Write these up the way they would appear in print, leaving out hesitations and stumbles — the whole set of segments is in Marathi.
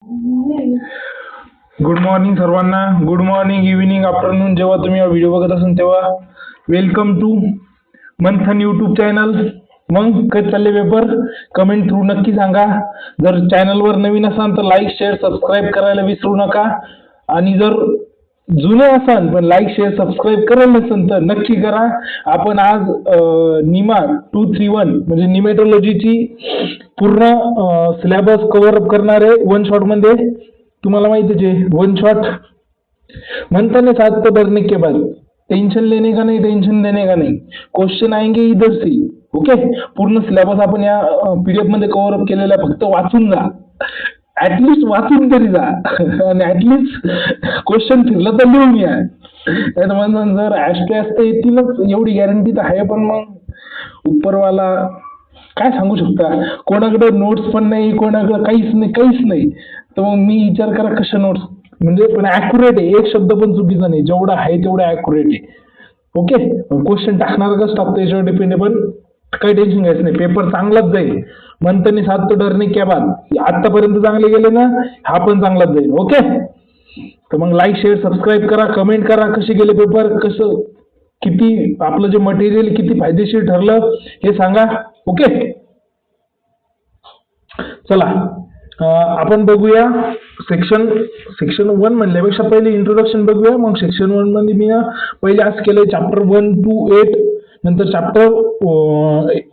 गुड मॉर्निंग सर्वांना. गुड मॉर्निंग, इव्हिनिंग, आफ्टरनून, जेव्हा तुम्ही हा व्हिडिओ बघत असाल तेव्हा. Welcome to Manthan YouTube channel. मग कसे चालले पेपर? कमेंट थ्रू नक्की सांगा. जर चॅनलवर नवीन असाल तर लाईक शेअर सबस्क्राईब करायला विसरू नका. आणि जर जुने असाल पण लाईक शेअर सबस्क्राईब करायला नसेल तर नक्की करा. आपण आज निमा 231 म्हणजे निमेटोलॉजीची पूर्ण सिलेबस कव्हर अप करणार आहे वन शॉट मध्ये. तुम्हाला माहितीच आहे वन शॉट म्हणता नहीं साथ तो डरने के बाद. टेंशन लेने का नहीं, टेंशन देने का नहीं. क्वेश्चन आएंगे इधर से. ओके, पूर्ण सिलेबस आपण या पीडीएफ मध्ये कव्हर अप केलेला आहे. फक्त वाचून जा, ऍटलिस्ट वाचून तरी जा आणि ऍटलिस्ट क्वेश्चन फिरला तर लिहून या. नाही तर म्हणून जर ऍस्ट्रे असते येतीलच एवढी गॅरंटी तर आहे, पण मग उपरवाला काय सांगू शकता. कोणाकडे नोट्स पण नाही, कोणाकडे काहीच नाही. तर मग मी विचार करा कशा नोट्स म्हणजे पण ऍक्युरेट आहे, एक शब्द पण चुकीचा नाही, जेवढा आहे तेवढा ऍक्युरेट आहे. ओके, क्वेश्चन टाकणार कसं टाकतो याच्यावर डिपेंड आहे, पण काही टेन्शन घ्यायचं नाही, पेपर चांगलाच जाईल. म्हणतानी सात तो डरने क्या बात. आतापर्यंत चांगले गेले ना, हा पण चांगलाच जाईल. ओके, तर मग लाईक शेअर सबस्क्राईब करा, कमेंट करा कसे गेले पेपर, कसं किती आपलं जे मटेरियल किती फायदेशीर ठरलं हे सांगा. ओके, चला आपण बघूया सेक्शन 1 म्हणल्यापेक्षा पहिले इंट्रोडक्शन बघूया. मग सेक्शन 1 मध्ये मी पहिले आज केलंय चॅप्टर 1 to 8, नंतर चॅप्टर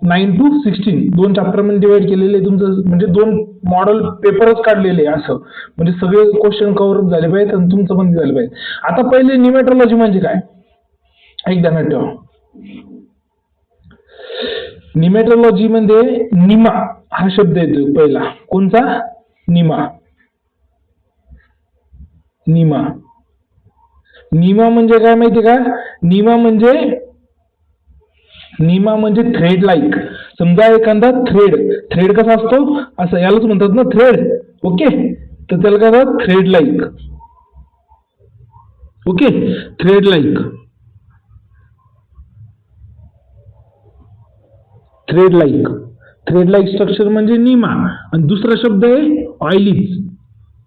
9 to 16 दोन चॅप्टर मध्ये डिवाइड केलेले. तुमचं म्हणजे दोन मॉडेल पेपरच काढलेले असं, म्हणजे सगळे क्वेश्चन कव्हर अप झाले पाहिजेत आणि तुमचं पण झालं पाहिजे. आता पहिले निमेटोलॉजी म्हणजे काय एक ध्यानात ठेवा. निमेटोलॉजी मध्ये निमा हा शब्द येतो पहिला. कोणचा? निमा. निमा निमा म्हणजे काय माहिती का? निमा म्हणजे थ्रेड लाईक. समजा एखादा थ्रेड कसा असतो असं, यालाच म्हणतात ना थ्रेड. ओके, तर त्याला काय म्हणतात? Thread like. Okay, thread like structure म्हणजे निमा. आणि दुसरा शब्द आहे ऑइलीज.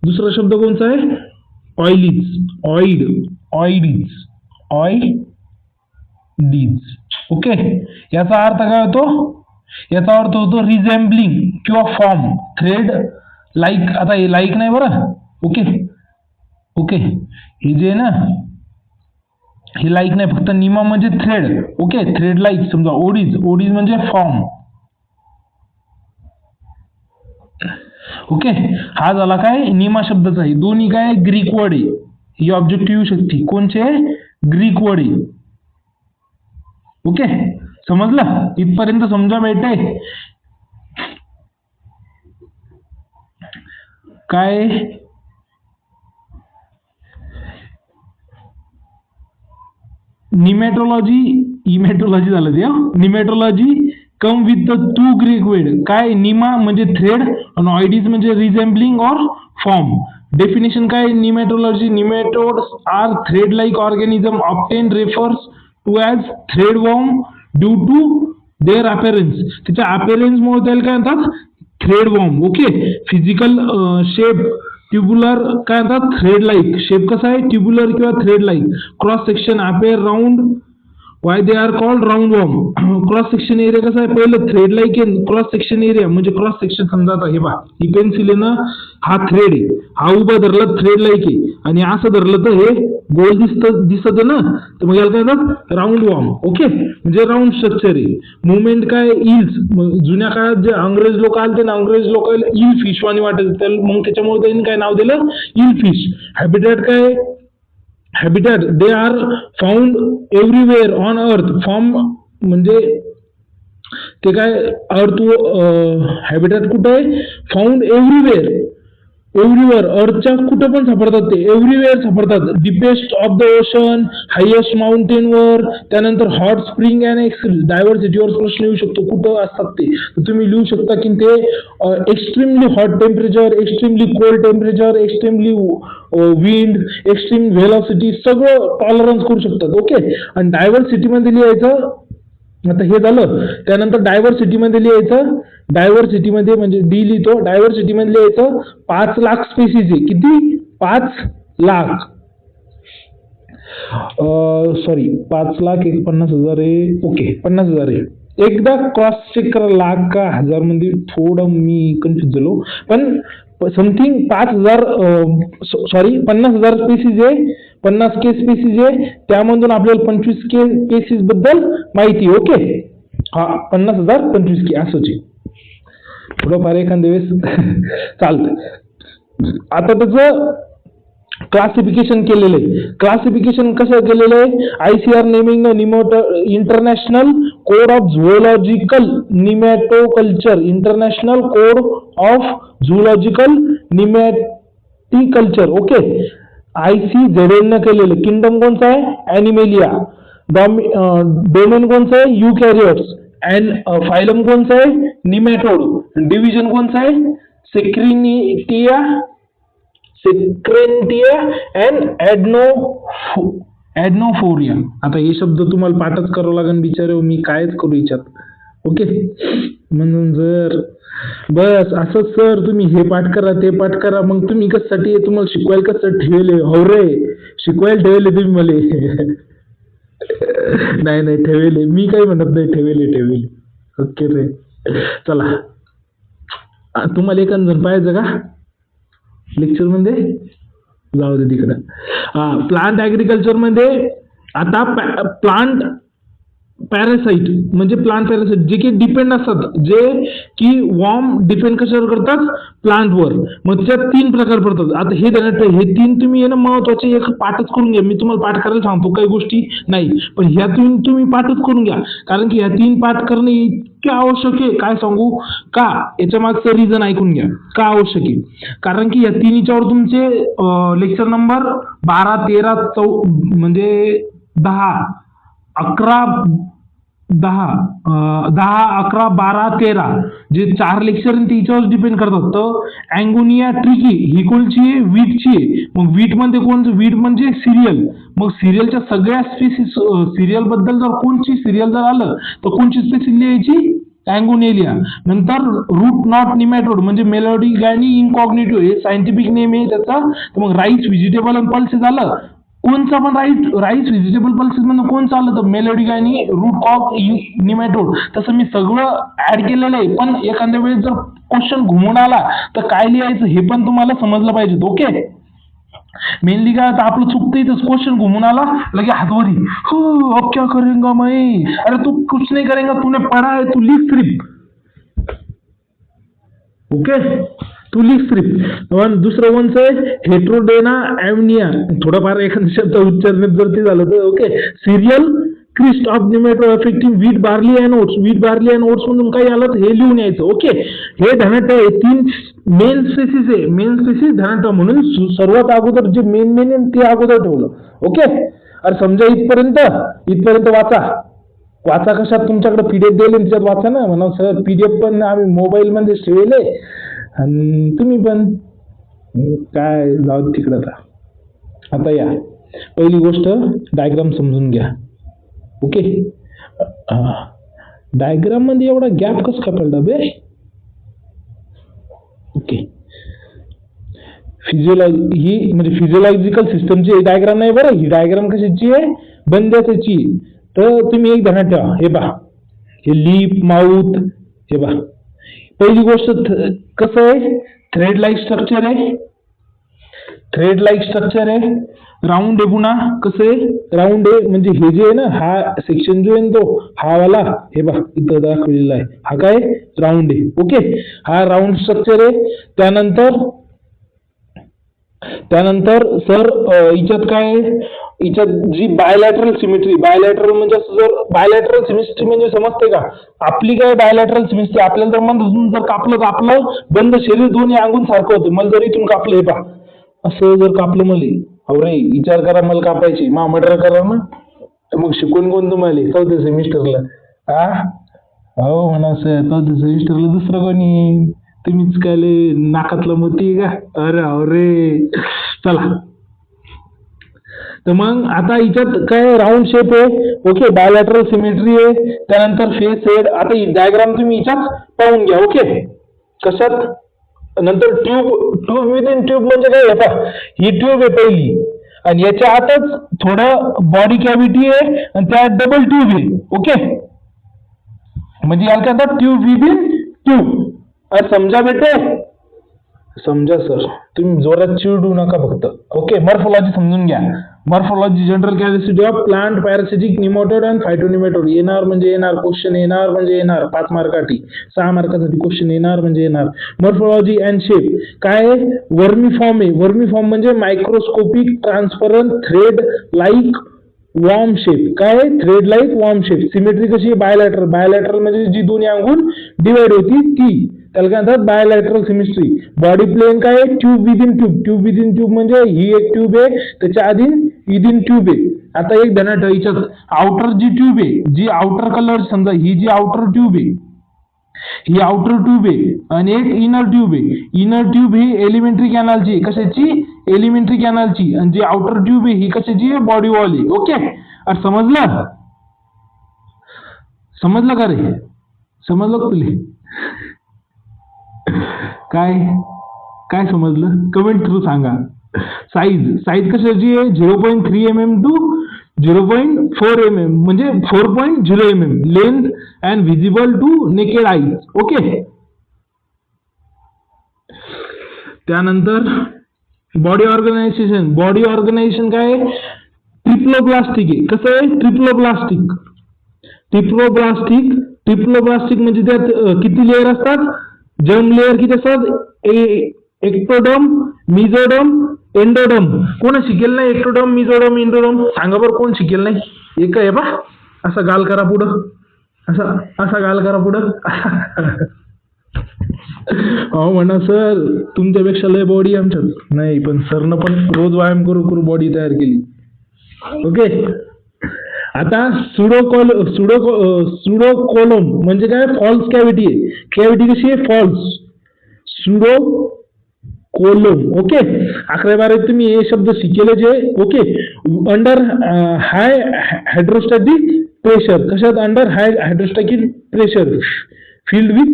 दुसरा शब्द कोणता आहे? ऑइडीज. ओके, याचा अर्थ काय होतो? याचा अर्थ होतो रिझेम्बलिंग किंवा फॉर्म. थ्रेड लाईक, आता हे लाईक नाही बरं. ओके, हे जे आहे ना हे लाईक नाही, फक्त निमा म्हणजे थ्रेड. Okay, thread like. समजा ओडीज म्हणजे फॉर्म. ओके, हा झाला काय निमा शब्दाचा. आहे दोन्ही काय ग्रीक वर्ड आहे. ही ऑब्जेक्टिव्ह येऊ शकते. कोणचे? ग्रीक वर्ड आहे. ओके, समजलं? इथपर्यंत समजा बेटे काय? इमेटोलॉजी झालं ते. Nematology come with the two Greek word. काय? निमा म्हणजे थ्रेड आणि ऑइडीज म्हणजे रिझेम्बलिंग ऑर फॉर्म. डेफिनेशन काय? Nematodes are thread like organism often refers to as threadworm due to their appearance. त्याच्या अपीअरन्स मुळे त्याला काय म्हणतात? Threadworm. Okay, physical shape tubular काय म्हणतात? Thread like. शेप कसा आहे? ट्युब्युलर किंवा thread like. Cross section appear round. Why they are called roundworm. Cross section area कसा आहे? पहिलं थ्रेड लाईक आहे. क्रॉस सेक्शन एरिया म्हणजे क्रॉस सेक्शन. समजा आता हे पहा, ही पेन्सिल आहे ना, हा थ्रेड आहे. हा उभा धरला थ्रेड लाईक आहे, आणि असं धरलं तर हे गोल दिसत आहे ना, तर मग याला काय म्हणतात? राऊंडवर्म. ओके, म्हणजे राऊंड स्ट्रक्चर आहे. मुवमेंट काय? इल्स. जुन्या काळात जे अंग्रेज लोक आले ना, अंग्रेज लोकांना इल फिश वाणी वाटत, मग त्याच्यामुळे त्यांनी काय नाव दिलं? इल फिश. हॅबिटॅट काय? Habitat they are found everywhere on earth. Form म्हणजे ते काय? अर्थ. हॅबिटॅट कुठे आहे? Found everywhere. अर्थच्या कुठं पण सापडतात ते, एव्हरीवेअर सापडतात. Deepest of the ocean, highest mountain वर, त्यानंतर हॉट स्प्रिंग अँड डायव्हर्सिटीवर प्रश्न येऊ शकतो. कुठं असतात ते तुम्ही लिहू शकता की ते extremely hot temperature, extremely cold temperature, extremely wind, extreme velocity सगळं टॉलरन्स करू शकतात. ओके, आणि डायव्हर्सिटी मध्ये लिहायचं. आता हे झालं. त्यानंतर डायव्हर्सिटी मध्ये लिहायचं डायव्हर्सिटी मध्ये म्हणजे डी लिहितो, डायव्हर्सिटी मध्ये लिहायचं 5,00,000 स्पेसीज आहे. किती? 5,00,000. सॉरी 5,50,000 आहे. ओके 50,000 आहे. एकदा क्रॉस चेक करा, लाख का हजार मध्ये थोडं मी कन्फ्युज झालो, पण समथिंग 5,000 सॉरी 50,000 स्पेसीज आहे, 50K स्पेसीज आहे, त्यामधून आपल्याला 25K स्पेसीज बद्दल माहिती. ओके हा 50,000 25K असंच आहे. थोडंफार एखाद्या वेळेस चालतं. आता त्याचं क्लासिफिकेशन केलेलं आहे. क्लासिफिकेशन कसं केलेलं आहे? ICR naming international code of zoological nomenclature, international code of zoological nomenclature. Okay ICZN न केलेलं. किंगडम कोणचा आहे? ॲनिमेलिया. डोमेन कोणचं आहे? युकॅरियोट्स. अँड फायलम कोणचं आहे? निमॅटोड. डिव्हिजन कोणचं आहे? सेक्रेनिटिया अँड ॲडनोफोरिया. आता हे शब्द तुम्हाला पाठच करावं लागेल बिचारे, मी कायच करू याच्यात. ओके म्हणून जर बस असं सर तुम्ही हे पाठ करा ते पाठ करा, मग तुम्ही कशासाठी तुम्हाला शिकवायला कसं ठेवले? हो रे शिकवायला ठेवले तुम्ही मला. नाही नाही ठेवले, मी काही म्हणत नाही, ठेवले. ओके रे चला. तुम्हाला एखादं पाहिजे का लेक्चर मध्ये? जाऊ दे तिकडं. प्लांट ऍग्रिकल्चर मध्ये आता प्लांट पॅरासाइट म्हणजे प्लांट पॅरासाइट जे की डिपेंड असतात, जे की वॉर्म डिपेंड कशावर करतात? प्लांटवर. मग त्याच्यात 3 प्रकार पडतात. आता हे हे 3 तुम्ही आहे ना महत्वाचे एक पाठच करून घ्या. मी तुम्हाला पाठ करायला सांगतो काही गोष्टी नाही, पण ह्या तुम्ही पाठच करून घ्या, कारण की ह्या 3 पाठ करणे इतके आवश्यक आहे. काय सांगू का? याच्या मागचं रिझन ऐकून घ्या का आवश्यक आहे. कारण की या 3च्यावर तुमचे लेक्चर नंबर 12, 13, म्हणजे 10, 11, 12, 13 जे 4 लेक्चर त्याच्यावर डिपेंड करतात. तर अँगोनिया ट्रिकी ही कोणची आहे? वीटची आहे. मग वीट मध्ये कोणचं? वीट म्हणजे सिरियल. मग सिरियलच्या सगळ्या स्पेसिस, सिरियल बद्दल जर कोणची सिरियल जर आलं तर कोणची स्पेसिस लिहायची? अँगोनेलिया. नंतर रूट नॉट निमॅटोड म्हणजे मेलोडी गॅनी इनकॉग्निटिव्ह, हे सायंटिफिक नेम आहे त्याचा. तर मग राईस व्हेजिटेबल आणि पल्सेस आलं. कोणचा पण राईस व्हेजिटेबल पल्सेस मध्ये कोण चाललं? तर मेलोडी गॅनी रूट कॉक निमॅटोड. तसं मी सगळं ऍड केलेलं आहे, पण एखाद्या वेळेस जर क्वेश्चन घुमून आला तर काय लिहायचं हे पण तुम्हाला समजलं पाहिजे. ओके मेनली काय आता आपलं चुकतं इथं, क्वेश्चन घुमून आला लगे हातवरी, हो अब क्या करेगा मैं? अरे तू कुछ नहीं करेगा, तूने पढ़ा है, तू लिख सिर्फ. ओके तू लिख सिर्फ. दुसरं कोणचं आहे? हेट्रोडेना ॲव्हनिया. थोडंफार एखादा शब्द उच्चारण्यात जर ते झालं तर okay. Cereal cyst of nemato affecting wheat, barley and oats. Wheat, barley and oats मधून काही आलं तर हे लिहून यायचं. ओके हे ध्यानात ठेवा, 3 मेन स्पेसिस आहे. मेन स्पेसिस ध्यानात ठेवा, म्हणून सर्वात अगोदर जे मेन आहे ते अगोदर ठेवलं. ओके अरे समजा इथपर्यंत वाचा कशात? तुमच्याकडे PDF दिले त्याच्यात वाचा ना. म्हणा सर PDF पण आम्ही मोबाईल मध्ये ठेवले आणि तुम्ही पण काय जाऊ तिकडं. आता या पहिली गोष्ट डायग्राम समजून घ्या. ओके डायग्राम मध्ये एवढा गॅप कसं का पडला बे? ओके ही म्हणजे फिजिओलॉजिकल सिस्टमची डायग्राम नाही बरं. ही डायग्राम कशाची आहे? बंद्याची. तर तुम्ही एक ध्यानात ठेवा, हे पहा हे लिप माउथ, हे पहा पहिली गोष्ट कसं आहे? थ्रेड लाईक स्ट्रक्चर आहे. थ्रेड लाईक स्ट्रक्चर आहे. राऊंड आहे पुन्हा. कसं आहे? राऊंड आहे म्हणजे हे जे आहे ना, हा सेक्शन जो आहे ना तो हा वाला, हे बघा इथं दाखवलेला आहे, हा काय राऊंड आहे. ओके हा राऊंड स्ट्रक्चर आहे. त्यानंतर सर याच्यात काय आहे? याच्यात जी बायलॅटरल सिमेट्री, बायलॅटरल म्हणजे असं जर बायलॅटरल सिमेट्री म्हणजे समजते का? आपली काय बायलॅटरल सिमेट्री? आपल्याला जर मन जर कापलं तर आपलं बंद शरीर दोन्ही अंगून सारखं होतं. मला जर इथून कापलं, हे पहा असं जर कापलं मला, अरे विचार करा मला कापायची मा मर्डर करा ना, मग शिकून कोण तुम्हाला 4थ्या सेमिस्टरला? हो म्हणा सर 4थ्या सेमिस्टरला दुसरं कोणी? तुम्हीच काय नाकातलं मोती का? अरे चला तर मग आता हिच्यात काय राऊंड शेप आहे, ओके, बायलॅटरल सिमेट्री आहे, त्यानंतर फेस हेड. आता ही डायग्राम तुम्ही हिच्यात पाहून घ्या, ओके. कशात? नंतर ट्यूब विथ इन ट्यूब म्हणजे काय आहे, ही ट्यूब आहे पहिली, आणि याच्या आतच थोडं बॉडी कॅव्हिटी आहे आणि त्यात डबल ट्यूब आहे, ओके. म्हणजे याला काय म्हणतात, ट्यूब विथ इन ट्यूब. समजा बेटे, समजा सर, तुम्ही जोरात चिडू नका फक्त, ओके. मॉर्फोलॉजी समजून घ्या. Morphology general characteristic of plant, parasitic, nematode and phytonematode. येणार म्हणजे येणार, क्वेश्चन येणार म्हणजे येणार, 5 मार्कासाठी, 6 मार्कासाठी क्वेश्चन येणार म्हणजे येणार. मॉर्फोलॉजी अँड शेप काय आहे? वर्मिफॉर्म आहे. वर्मिफॉर्म म्हणजे microscopic transparent thread like worm shape. काय? Thread like worm shape. Symmetry कशी आहे? बायलॅटरल. बायलॅटरल म्हणजे जी दोन्ही अंगून डिवाइड होती ती, त्याला काय म्हणतात? Bilateral symmetry. बॉडी प्लेन काय आहे? Tube within tube. Tube within tube म्हणजे ही एक ट्यूब आहे, त्याच्या आधी विदिन ट्यूब आहे. आता एक ध्यानात ठेवा, हिच्यात आउटर जी ट्यूब आहे, जी आउटर कलर, समजा ही जी आउटर ट्यूब आहे, ही आउटर ट्यूब आहे, आणि एक इनर ट्यूब आहे. इनर ट्यूब ही एलिमेंटरी कॅनलची आहे. कशाची? एलिमेंटरी कॅनलची. आणि जी आउटर ट्यूब आहे ही कशाची आहे? बॉडी वॉल आहे, ओके. अरे समजलं? समजलं का रे? समजलं का तुले? काय काय समजलं? कमेंट थ्रू सांगा. साईज कशाची आहे? 0.3 mm टू 0.4 mm, म्हणजे 4.0 mm. Length and visible to naked eyes, okay. त्यानंतर बॉडी ऑर्गनायझेशन. बॉडी ऑर्गनायझेशन काय आहे? ट्रिप्लोब्लास्टिक आहे. कसं आहे? ट्रिप्लोब्लास्टिक. ट्रिप्लोब्लास्टिक. ट्रिप्लोब्लास्टिक म्हणजे त्यात किती लेअर असतात? जर्म लेअर किती असतात? Ectoderm, mesoderm, endoderm. कोण शिकेल नाही एक्टोडर्म, मिझोडर्म, एंडोडर्म? सांगा बरं, कोण शिकेल नाही? एक आहे बा. असा गाल करा पुढं, असा गाल करा पुढं. हो म्हणा सर, तुमच्यापेक्षा लय बॉडी आमच्यात नाही, पण सरनं पण रोज व्यायाम करू बॉडी तयार केली, ओके. आता सुडोकोलम म्हणजे काय? फॉल्स कॅव्हिटी आहे. कॅव्हिटी कशी आहे? फॉल्स. सुडोकोलम, ओके. 11वी-12वीत तुम्ही हे शब्द शिकेलेच आहे, ओके. अंडर हाय हायड्रोस्टॅटिक प्रेशर. कशात? Under high hydrostatic pressure, filled with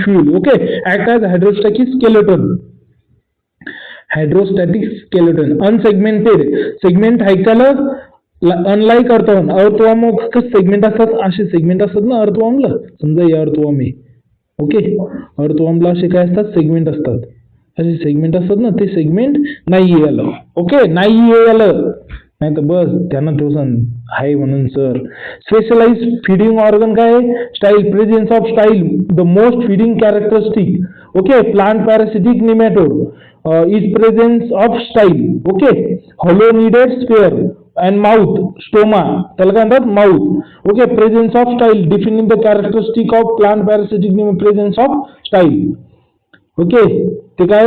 fuel, okay. Act as hydrostatic skeleton. Hydrostatic skeleton. Unsegmented. Segment हायकाला अनलाईक अर्थवॉर्म. अर्थवॉर्म सेगमेंट असतात, असे सेगमेंट असतात ना अर्थवॉर्मला. समजा हे अर्थवॉर्म आहे, ओके. अर्थवॉर्मला असे काय असतात? सेगमेंट असतात. असे सेगमेंट असतात ना, ते सेगमेंट नाही आलं, ओके. नाही आलं नाही तर बस त्यांना ठेवसान आहे म्हणून सर. स्पेशलाइज फीडिंग ऑर्गन काय? Style. Presence of style, the most feeding characteristic, okay. Plant parasitic nematode is presence of style, okay. Hollow needle spear and mouth, stoma, त्याला काय म्हणतात? Mouth, okay. Presence of style, defining the characteristic of plant parasitic presence of style, okay. ते काय?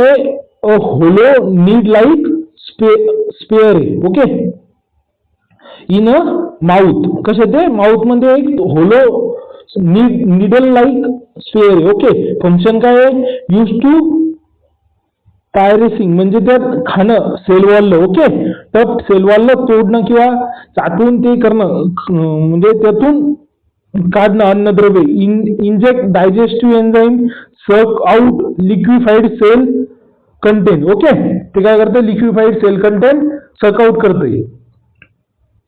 होलो नीड लाईक स्पेअर आहे, ओके. In a mouth. कशा ते? माउथ मध्ये एक होलो निडल लाईक स्पेअर आहे, ओके. फंक्शन काय आहे? यूज टू पायरेसिंग म्हणजे त्यात खाणं, सेल वॉलला, ओके. तर सेल वॉलला तोडणं किंवा चाटून ते करणं, म्हणजे त्यातून काढणं अन्नद्रव्य. Inject digestive enzyme, suck out liquefied cell content, okay. ते काय करतं? Liquefied cell content suck out करते.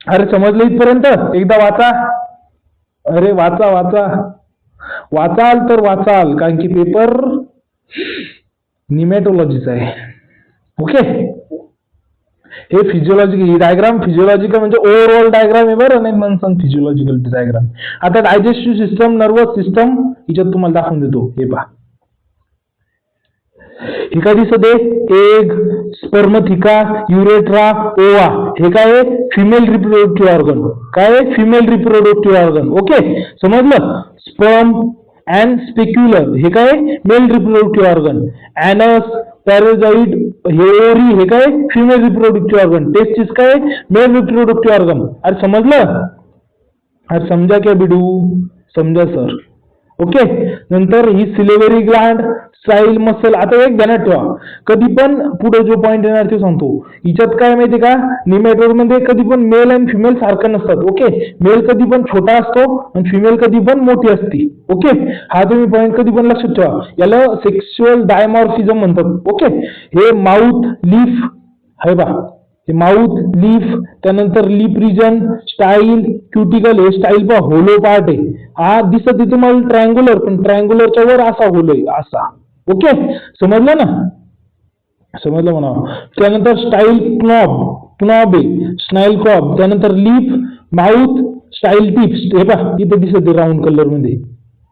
अरे समजलं इथपर्यंत? एकदा वाचा. अरे वाचाल तर वाचाल, कारण की पेपर निमॅटोलॉजीचा आहे, ओके. हे फिजिओलॉजिकल, ही डायग्राम फिजिओलॉजिकल म्हणजे ओव्हरऑल डायग्राम आहे बरं, नाही म्हणून फिजिओलॉजिकल डायग्राम. आता डायजेस्टिव्ह सिस्टम, नर्वस सिस्टम हिच्यात तुम्हाला दाखवून देतो. हे पहा, हे काय दिसत आहे? एग, स्पर्मथिका, युरेट्रा, ओवा. हे काय आहे? Female reproductive organ. काय आहे? Female reproductive organ, okay. समजलं? स्पर्म अँड स्पेक्युलर हे काय? Male reproductive organ. ॲनस, पॅराझाइट, हे ओरी हे काय? Female reproductive organ. टेस्टिस काय? Male reproductive organ. अरे समजलं? अरे समजा क्या बिडू? समजा सर, ओके. नंतर ही सिलेव्हरी ग्लँड, स्टाईल मसल. आता एक ध्यानात ठेवा, कधी पण पुढे जो पॉईंट येणार ते सांगतो. हिच्यात काय माहिती का, निमॅटोड मध्ये कधी पण मेल आणि फिमेल सारखं नसतात. ओके, मेल कधी पण छोटा असतो आणि फिमेल कधी पण मोठी असते. ओके, हा तुम्ही पॉईंट कधी पण लक्षात ठेवा. याला सेक्शुअल डायमॉर्फिझम म्हणतात. ओके, हे माउथ, लीफ आहे बा, हे माउथ, लीफ, त्यानंतर लिप रिजन, स्टाईल, क्युटिकल. हे स्टाईल पहा होलो पार्ट आहे. हा दिसत तुम्हाला ट्रायंग्युलर, पण ट्रायंग्युलरच्या वर असा होलो आहे असा. ओके, समजलं ना, समजलं म्हणा. त्यानंतर स्टाईल क्नॉब, क्नॉब आहे, स्नाईल क्रॉब. त्यानंतर लिप, माउथ, स्टाईल टिप्स. हे पहा इथे दिसत राऊंड कलर मध्ये,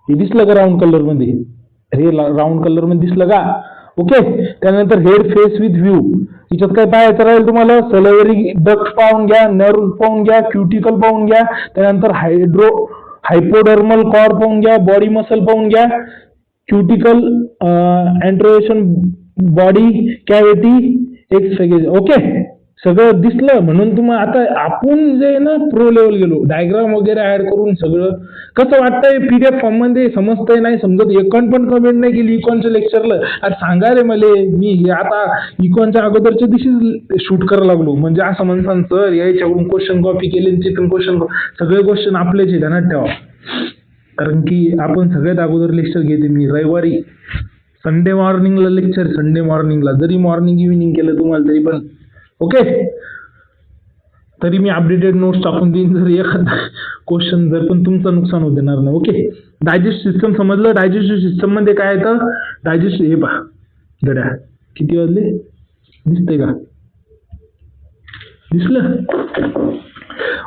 हे दिसलं का राऊंड कलर मध्ये, हे राऊंड कलर मध्ये दिसलं का. ओके, त्यानंतर हेड, फेस विथ व्ह्यू. हिच्यात काय पाहायचं राहील तुम्हाला, सलवरी डक्ट पाहून घ्या, नर्व पाहून घ्या, क्युटिकल पाहून घ्या, त्यानंतर हायपोडर्मल कॉर्ड पाहून घ्या, बॉडी मसल पाहून घ्या, क्युटिकल, अँट्रोएशन, बॉडी कॅव्हिटी, एक्स. ओके, सगळं दिसलं. म्हणून तुम्हाला आता आपण जे ना प्रो लेवल गेलो, डायग्राम वगैरे ऍड करून सगळं कसं वाटतंय पीडीएफ फॉर्म मध्ये, समजतंय नाही समजत. एकण पण कमेंट नाही केली इकॉनच्या लेक्चरला. अरे सांगा रे मले, मी हे आता इकॉनच्या अगोदरच्या दिवशी शूट करायला लागलो. म्हणजे असं म्हणसान सर याच्याकडून क्वेश्चन कॉपी केले, तिथून क्वेश्चन, सगळे क्वेश्चन आपलेच आहे, ध्यानात ठेवा. कारण की आपण सगळ्यात अगोदर लेक्चर घेते मी रविवारी, संडे मॉर्निंगला लेक्चर, संडे मॉर्निंगला. जरी मॉर्निंग इव्हिनिंग केलं तुम्हाला तरी पण ओके, तरी मी अपडेटेड नोट्स टाकून देईन जर एखादा क्वेश्चन जर, पण तुमचं नुकसान होऊ देणार नाही. ओके, डायजेस्ट सिस्टम समजलं. डायजेस्टिव्ह सिस्टम मध्ये काय येतं, डायजेस्ट, हे पहा गड्या किती वाजले दिसतंय का, दिसलं.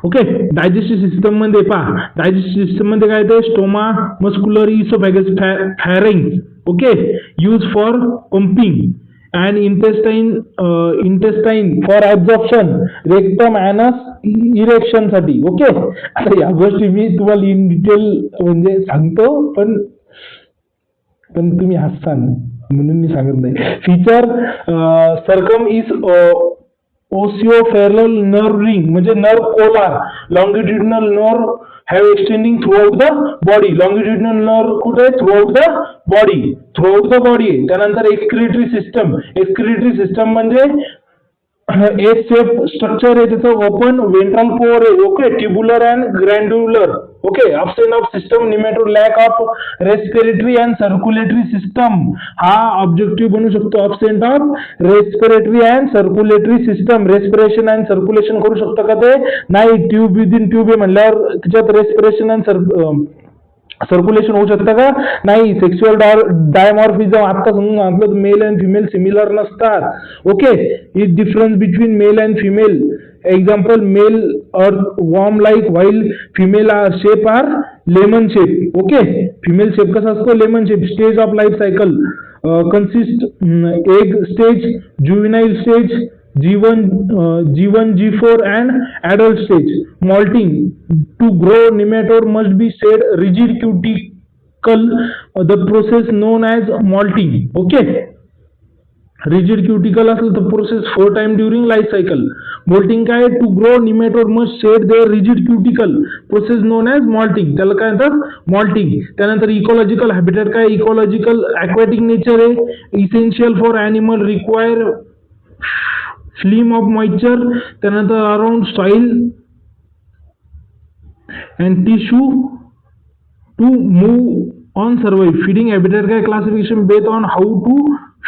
ओके, डायजेस्टिव्ह सिस्टम मध्ये पहा, डायजेस्टिव्ह सिस्टम मध्ये काय येतं, stoma, muscular, oesophagus, pharynx. Okay, use for pumping and intestine for absorption, rectum, anus, erection साठी. ओके, आता या गोष्टी मी तुम्हाला इन डिटेल म्हणजे सांगतो, पण तुम्ही हसाल म्हणून मी सांगत नाही. Feature, circum is oesophageal nerve ring, म्हणजे nerve collar, longitudinal nerve have extending throughout the body. longitudinal nerve कुठे, throughout the body, throughout the body. त्यानंतर excretory system, excretory system म्हणजे एक शेप स्ट्रक्चर आहे त्याचं, ओपन वेंट्रल पोअर आहे. Okay, tubular and glandular. Okay, absent of system nematode, lack of respiratory and circulatory system. हा ऑब्जेक्टिव्ह बनू शकतो, absent of respiratory and circulatory system. Respiration and circulation करू शकतं का ते, नाही. ट्यूब विदिन ट्यूब आहे म्हणल्यावर त्याच्यात रेस्पिरेशन अँड सर्क्युलेशन होऊ शकतं का, नाही. सेक्शुअल डायमॉर्फिझम आता समजून सांगितलं, मेल अँड फिमेल सिमिलर नसतात. Okay, is difference between male and female. Example, male earth worm like while female shape are lemon shape. Okay, female shape कसा असतो, lemon shape. Stage of life cycle consist egg stage, juvenile stage, G1, G4 and adult stage. Molting. To grow nematode must be shed rigid cuticle, the process known as molting. Okay, rigid cuticle असलं तर process 4 times during life cycle. Molting काय, to grow nematode must shed their rigid cuticle, process known as molting. त्याला काय म्हणतात, molting. त्यानंतर ecological habitat काय, ecological aquatic nature आहे, essential for animal, require film of moisture, त्यानंतर around soil and tissue to move on survive. Feeding habitat काय, classification based on how to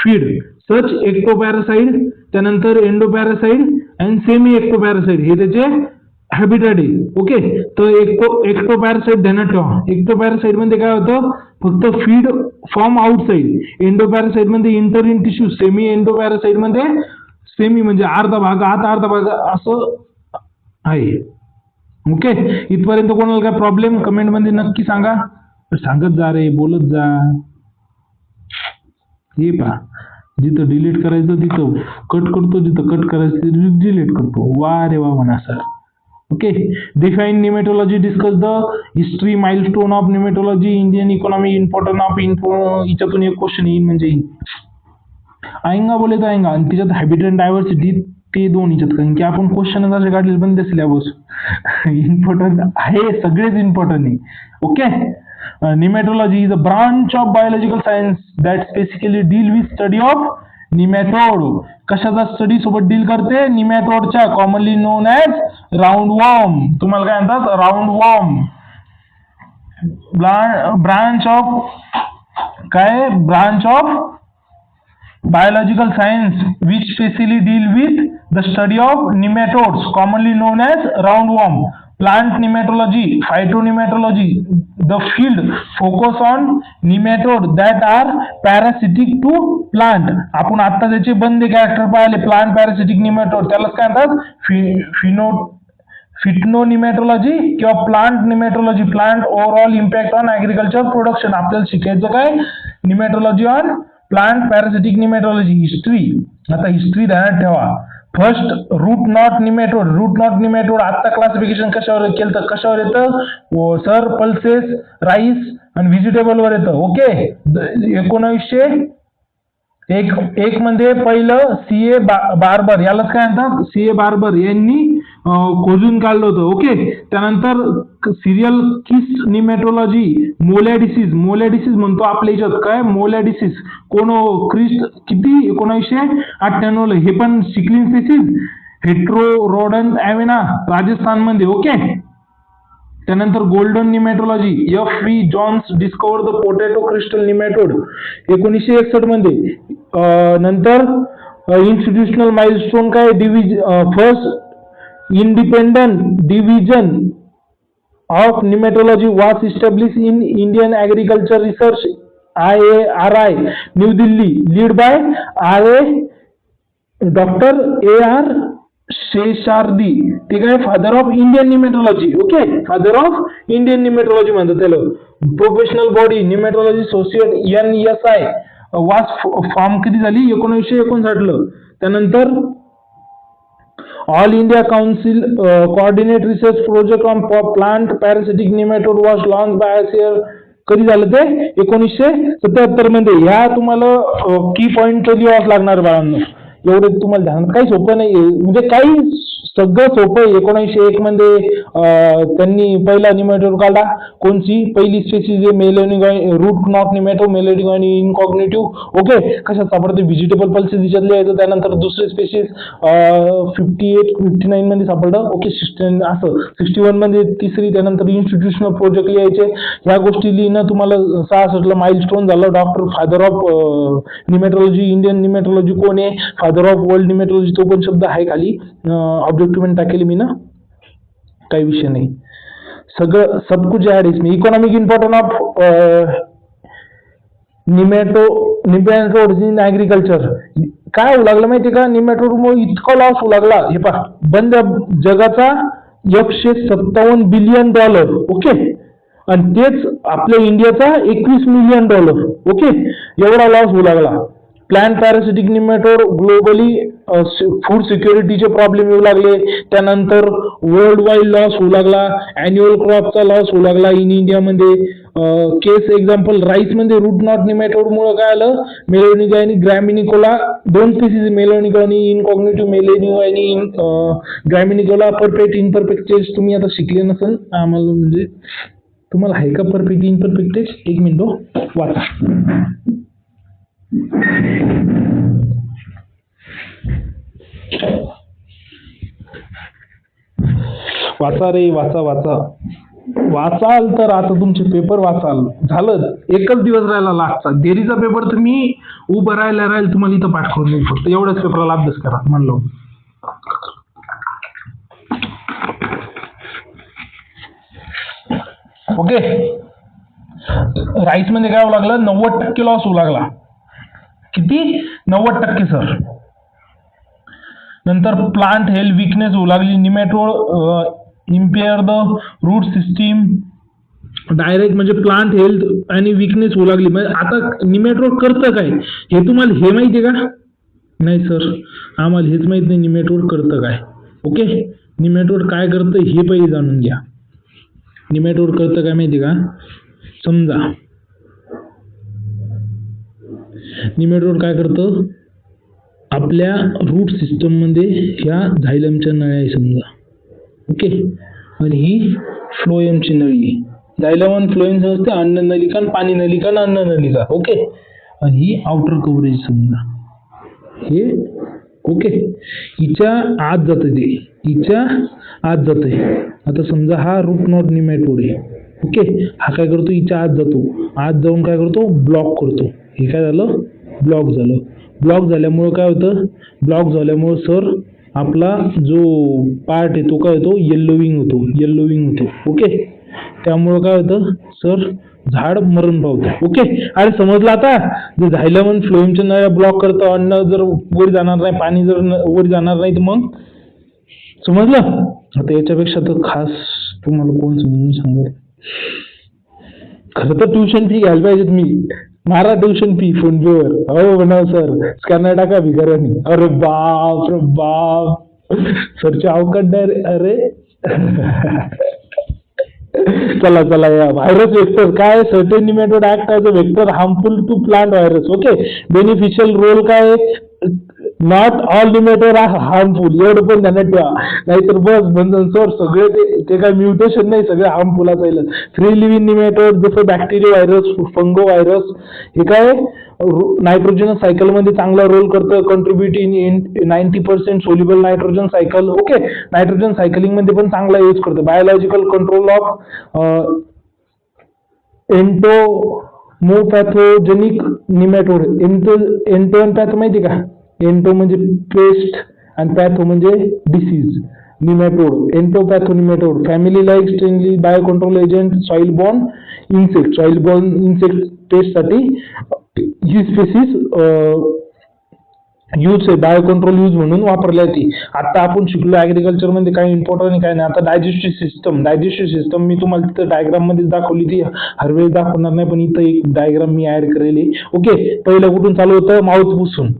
feed, such ectoparasite, त्यानंतर endoparasite and semi ectoparasite. हे त्याचे हॅबिटॅट आहे. ओके, तर एक्टोपॅरासाइट ध्यानात ठेवा. एक्टोपॅरासाइट मध्ये काय होतं, फक्त फीड फ्रॉम आउटसाइड. एंडोपॅरासाइट मध्ये enter in tissue. Semi endoparasite मध्ये सेमी म्हणजे अर्धा भाग आत, अर्धा भाग असं आहे. ओके, इथपर्यंत कोणाला काय प्रॉब्लेम कमेंट मध्ये नक्की सांगा. सांगत जा रे, बोलत जा. हे पहा, जिथं डिलीट करायचं तिथं कट करतो, जिथं कट करायचं तिथं डिलीट करतो. वा रे वा म्हणा sir. Okay, define nematology, discuss the history, milestone of nematology, Indian economy, important of info. याच्यातून एक क्वेश्चन येईल म्हणजे आएंगा बोले तर आएंगा. आणि त्याच्यात हॅबिट अँड डायव्हर्सिटी ते दोन याच्यात, कारण की आपण क्वेश्चन असे काढले पण ते सिलेबस इम्पॉर्टंट आहे, सगळेच इम्पॉर्टंट आहे. Okay, Nematology is a branch of biological science that specifically deal with study of nematode. कशाचा स्टडी सोबत डील करते? निमॅटोडच्या, commonly known as round worm. तुम्हाला काय म्हणतात? Round worm. ब्रांच ऑफ काय? Branch of biological science which specially deal with the study of nematodes, commonly known as roundworm. Plant nematology, phytonematology, the field focus on nematode that are parasitic to plant. आपण आता त्याचे बंदे कॅरेक्टर पाहिले, प्लांट पॅरासिटिक निमॅटोड, त्यालाच काय म्हणतात? फिटोनेमॅटोलॉजी किंवा plant nematology. Plant overall impact on agriculture production. आपल्याला शिकायचं काय? Nematology on plant parasitic nematology. History, आता हिस्ट्री ध्यानात ठेवा. First root knot nematode. Root knot nematode आता क्लासिफिकेशन कशावर केलं तर कशावर येतं? सर पल्सेस, राईस आणि व्हेजिटेबल वर येतं. ओके. 1901 मध्ये पहिलं सीए बार्बर, यालाच काय म्हणतात? सीए बार्बर यांनी खोजून काढलं होतं. ओके. त्यानंतर सिरियल किस्ट निमॅटोलॉजी, मोलॅ डिसीज म्हणतो आपल्या याच्यात काय? मोलॅ डिसीज. कोण? क्रिस्ट किती? 1998 ला. हे पण सिक्लिन स्पेसीज, हेट्रोरोडन ॲव्हेना, राजस्थान मध्ये. ओके. त्यानंतर golden nematology, F.V. Jones discover the potato क्रिस्टल निमॅटोड 1961 मध्ये. नंतर इन्स्टिट्यूशनल माइलस्टोन काय? First independent division of nematology was establish in Indian agriculture research IARI new Delhi, lead by doctor A.R. शेशार्दी. ठीक आहे. Father of Indian nematology. Okay. Father of Indian nematology म्हणतात त्याला. Professional body nematology society NSI was form कधी झाली? 1959 ला. त्यानंतर all India council coordinate research project on plant parasitic nematode was launch by कधी झालं ते? 1977 मध्ये. ह्या तुम्हाला की पॉइंट लिहावंच लागणार बाळांनो. एवढे तुम्हाला ध्यान, काही सोपं नाही म्हणजे काही सगळं सोपं आहे. 1901 मध्ये त्यांनी पहिला निमॅटोड काढला. कोणची? पहिली स्पेसिस मेलेनिगॉइन, रूट नॉट निमॅटो, मेलेनिगॉइन इनकॉग्निटिव्ह. ओके. कशात सापडते? व्हेजिटेबल पल्सेस याच्यातले येतं. त्यानंतर दुसरे स्पेसिस 58-59 मध्ये सापडलं. ओके. 61 मध्ये तिसरी. त्यानंतर इन्स्टिट्यूशनल प्रोजेक्ट लिहायचे. ह्या गोष्टी लिहिणं तुम्हाला 66 ला माइलस्टोन झालं. डॉक्टर फादर ऑफ निमॅटोलॉजी, इंडियन निमॅटोलॉजी कोण आहे? फादर ऑफ वर्ल्ड निमॅटोलॉजी, तो पण शब्द आहे खाली ऑब्जेक्टिव्ह टाकेल मी ना, काही विषय नाही. सगळं सब कुछ ऍड इसमें. Economic importance of nematodes in agriculture. काय होऊ लागलं माहिती का? निमॅटोडमुळे इतका लॉस होऊ लागला. हे पहा, बंद जगाचा $157 बिलियन. ओके. आणि तेच आपल्या इंडियाचा $21 मिलियन. ओके. एवढा लॉस होऊ लागला. Plant parasitic nematode globally food सिक्युरिटीचे प्रॉब्लेम येऊ लागले. त्यानंतर वर्ल्ड वाईड लॉस होऊ लागला. अॅन्युअल क्रॉपचा लॉस होऊ लागला इन इंडियामध्ये. केस एक्झाम्पल राईस मध्ये रूट नॉट निमॅटोड मुळे काय आलं? मेलेनिका आणि ग्रॅमिनिकोला, दोन स्पीसीज, मेलेनिका आणि इनकॉग्निटिव्ह, मेलेनिका आणि ग्रॅमिनिकोला. परफेक्ट इनपरफेक्ट टेस्ट तुम्ही आता शिकले नसेल आम्हाला, म्हणजे तुम्हाला आहे का परफेक्ट इनपरफेक्ट टेस्ट? 1 मिनिट वाचा. वाचा रे, वाचा वाचा. वाचाल तर आता तुमचे पेपर वाचाल. झालं, एकच दिवस राहिला लास्टचा. देरीचा पेपर तुम्ही उभं राहायला तुम्हाला इथं पाठ करून देईल. फक्त एवढ्याच पेपरला अभ्यास करा म्हणलो. ओके. राईस मध्ये काय होऊ लागलं? 90% लॉस होऊ लागला. किती? 90% सर. नंतर प्लांट हेल्थ विकनेस होऊ लागली. Nematode impair the root system direct, म्हणजे प्लांट हेल्थ आणि विकनेस होऊ लागली. म्हणजे आता निमॅटोड करतं काय हे तुम्हाला हे माहिती आहे का? नाही सर, आम्हाला हेच माहित नाही निमॅटोड करतं काय. ओके. निमॅटोड काय करतं हे पहिले जाणून घ्या. निमॅटोड करतं काय माहिती का? समजा निमॅटोड काय करतं? आपल्या रूट सिस्टम मध्ये ह्या झायलमच्या नळ्या आहे समजा. ओके. आणि ही फ्लोएमची नळी. जायलम फ्लोएम असते अन्न नलिका आणि पाणी नलिका आणि अन्न नलिका. ओके, आणि ही आउटर कव्हरेज समजा हे. ओके, हिच्या आत जाते ते, हिच्या आत जाते. आता समजा हा रूट नॉट निमॅटोड आहे. ओके, हा काय करतो, हिच्या आत जातो, आत जाऊन काय करतो, ब्लॉक करतो. हे काय झालं, ब्लॉक झालं. ब्लॉक झाल्यामुळं काय होतं, ब्लॉक झाल्यामुळं सर आपला जो पार्ट आहे तो काय होतो, येल्लोविंग होतो. ओके, त्यामुळं काय होतं सर, झाड मरण पावतं. ओके, अरे समजलं आता, जे झायलम आणि फ्लोएमच्या नळ्या ब्लॉक करतं, अन्न जर वर जाणार नाही, पाणी जर वर जाणार नाही तर मग समजलं. आता याच्यापेक्षा तर खास तुम्हाला कोण समजून सांगेल. खरं तर ट्युशन फी घ्यायला पाहिजे तुम्ही, मारा ट्युशन फी फोन पेवर. हो म्हणाव सर, स्कॅनर टाका भिकाऱ्यानी. अरे बाप रे बाप, सरचे अवकाश डायरेक्ट. अरे चला चला, या व्हायरस वेक्टर काय, certain nematode act as a vector harmful to plant virus. Okay, beneficial role काय, not all nematode are harmful, एवढं पण ध्यानात ठेवा, नाहीतर बस बंधन सर सगळे ते काय म्युटेशन नाही, सगळे हार्मफुल असायला. फ्री लिव्हिंग निमॅटोड जसं बॅक्टेरिया व्हायरस, फंगो व्हायरस, हे काय नायट्रोजन सायकल मध्ये चांगला रोल करतं, contribute in 90% soluble nitrogen cycle. Okay, nitrogen cycling मध्ये पण चांगला यूज करतं. Biological control of entomopathogenic nematode. Ento आणि पॅथो माहिती का, एंटो म्हणजे पेस्ट आणि पॅथो म्हणजे disease. Nematode, entopatho nematode, family like स्ट्रेनली bio control agent, soil borne insect pest साठी ही स्पेसिस यूज आहे, बायो कंट्रोल यूज म्हणून वापरल्या जाते. आता आपण शिकलो ऍग्रिकल्चर मध्ये काय इम्पॉर्टंट आणि काय नाही. आता डायजेस्टिव्ह सिस्टम मी तुम्हाला तिथं डायग्राम मध्ये दाखवली, ती हर वेळेस दाखवणार नाही, पण इथं एक डायग्राम मी ऍड करेली. ओके, पहिलं कुठून चालू होतं, माउथ पुसून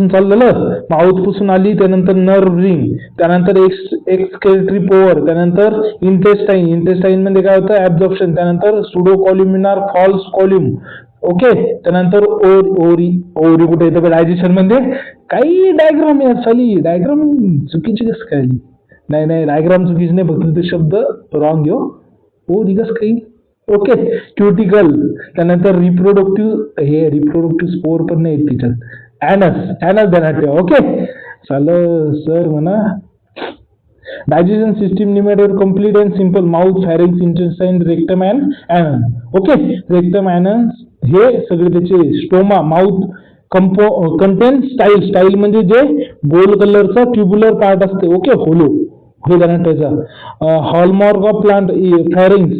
चाललेलं, माउथ पुसून आली, त्यानंतर नर्व रिंग, त्यानंतर एक्सक्रेटरी पोअर, त्यानंतर इंटेस्टाईन मध्ये काय होतं, ऍब्झॉर्प्शन, त्यानंतर सुडो कॉल्युमिनार फॉल्स कॉल्युम. ओके, त्यानंतर ओरी कुठे येतं डायजेशन मध्ये. काही डायग्राम डायग्राम चुकीची कसं काय, नाही डायग्राम चुकीची नाही, फक्त ते शब्द रॉंग घेऊ. ओरी कसं काही. ओके, क्युटिकल, त्यानंतर रिप्रोडक्टिव्ह स्पोर पण नाही तिच्यात. ऍनस ध्यानात ठेवा. ओके, चालं सर म्हणा. Digestion system nematode complete and simple, mouth, pharynx, intestine, rectum and anus. Okay, rectum, anus हे सगळे त्याचे. स्टोमा, माउथ कंटेन स्टाईल म्हणजे जे गोल कलरचा ट्युब्युलर पार्ट असते. ओके, होलो, हे ध्यानात ठेवायचा. हॉलमार्क ऑफ प्लांट, फॅरिंग्स,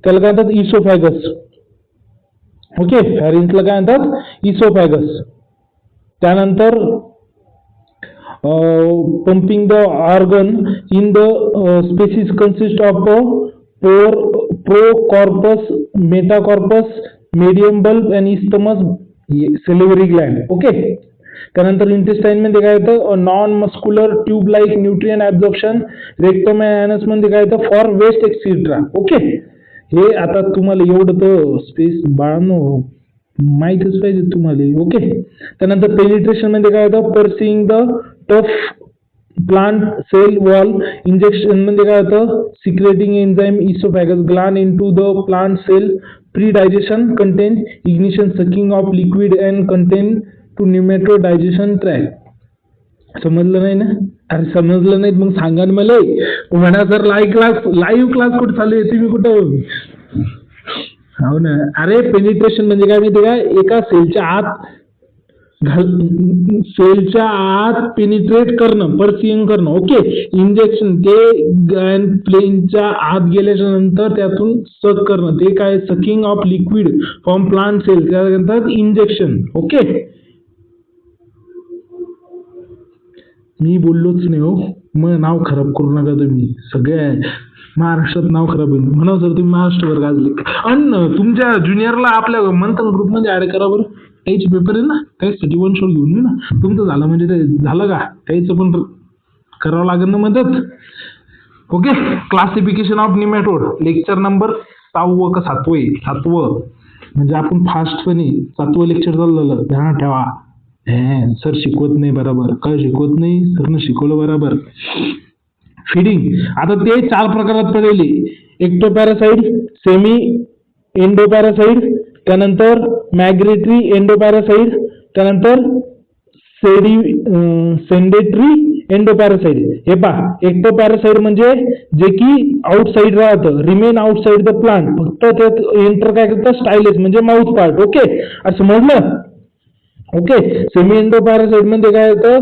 त्याला काय म्हणतात, इसोफॅगस. ओके, फॅरिंग्सला काय म्हणतात, इसोफॅगस. त्यानंतर pumping the organ in the species consist of procorpus, metacorpus, medium bulb आणि इस्थमस, सेलिव्हरी ग्लँड. ओके, त्यानंतर इंटेस्टाईन मध्ये काय येतं, non muscular tube like nutrient absorption. Rectum anus मध्ये काय येतं, फॉर वेस्ट एक्सेट्रा. ओके, हे आता तुम्हाला एवढं तर स्पेस बाळांनो माहितीच पाहिजे तुम्हाला. ओके, त्यानंतर पेनिट्रेशन मध्ये काय होतं, piercing the tough plant cell wall. Injection मध्ये काय होतं, secreting enzyme oesophagus gland into the plant cell. Pre digestion content ingestion, sucking of liquid and content to nematode digestion tract. समजलं नाही ना, अरे समजलं नाही मग सांगा ना मला, म्हणा सर लाईव्ह क्लास कुठे चालू आहे, तुम्ही कुठं. हो ना, अरे पेनिट्रेशन म्हणजे काय माहिती का, एका सेलच्या आत पेनिट्रेट करणं, परसिंग करणं. ओके, इंजेक्शन ते प्लेनच्या आत गेल्याच्या नंतर त्यातून सक करणं, ते काय, sucking of liquid from plant cell, त्यानंतर इंजेक्शन. ओके, मी बोललोच नाही हो, मग नाव खराब करू नका तुम्ही, सगळ्या महाराष्ट्रात नाव खराब होईल. म्हणा सर तुम्ही महाराष्ट्रभर गाजले. आणि तुमच्या ज्युनियरला आपल्या मंथन ग्रुपमध्ये ऍड करा बरं, त्याचे पेपर आहे ना, त्यासाठी वन शॉट घेऊन येऊ ना. तुमचं झालं म्हणजे ते झालं का, त्याचं पण करावं लागेल ना मदत. Okay, classification of nematode, lecture number 6 का 7 म्हणजे आपण फास्टपणे 7वं लेक्चर चाललं, ध्यानात ठेवा. सर शिकवत नाही बरोबर, काय शिकवत नाही, सरनं शिकवलं बरोबर. फिडिंग. आता ते 4 प्रकारात पडले, एक्टोपॅरासाइड, सेमी एंडोपॅरासाइड, त्यानंतर मायग्रेटरी एंडोपॅरासाइड, त्यानंतर सेंडेटरी एंडोपॅरासाइड. हे पहा, एक्टोपॅरासाइड म्हणजे जे की आउटसाइड राहतं, रिमेन आउटसाइड द प्लांट, फक्त त्यात एंटर काय करतं, स्टायलेस म्हणजे माउथ पार्ट. ओके, असं समजलं. ओके, सेमी एंडोपॅरासाइड मध्ये काय होतं,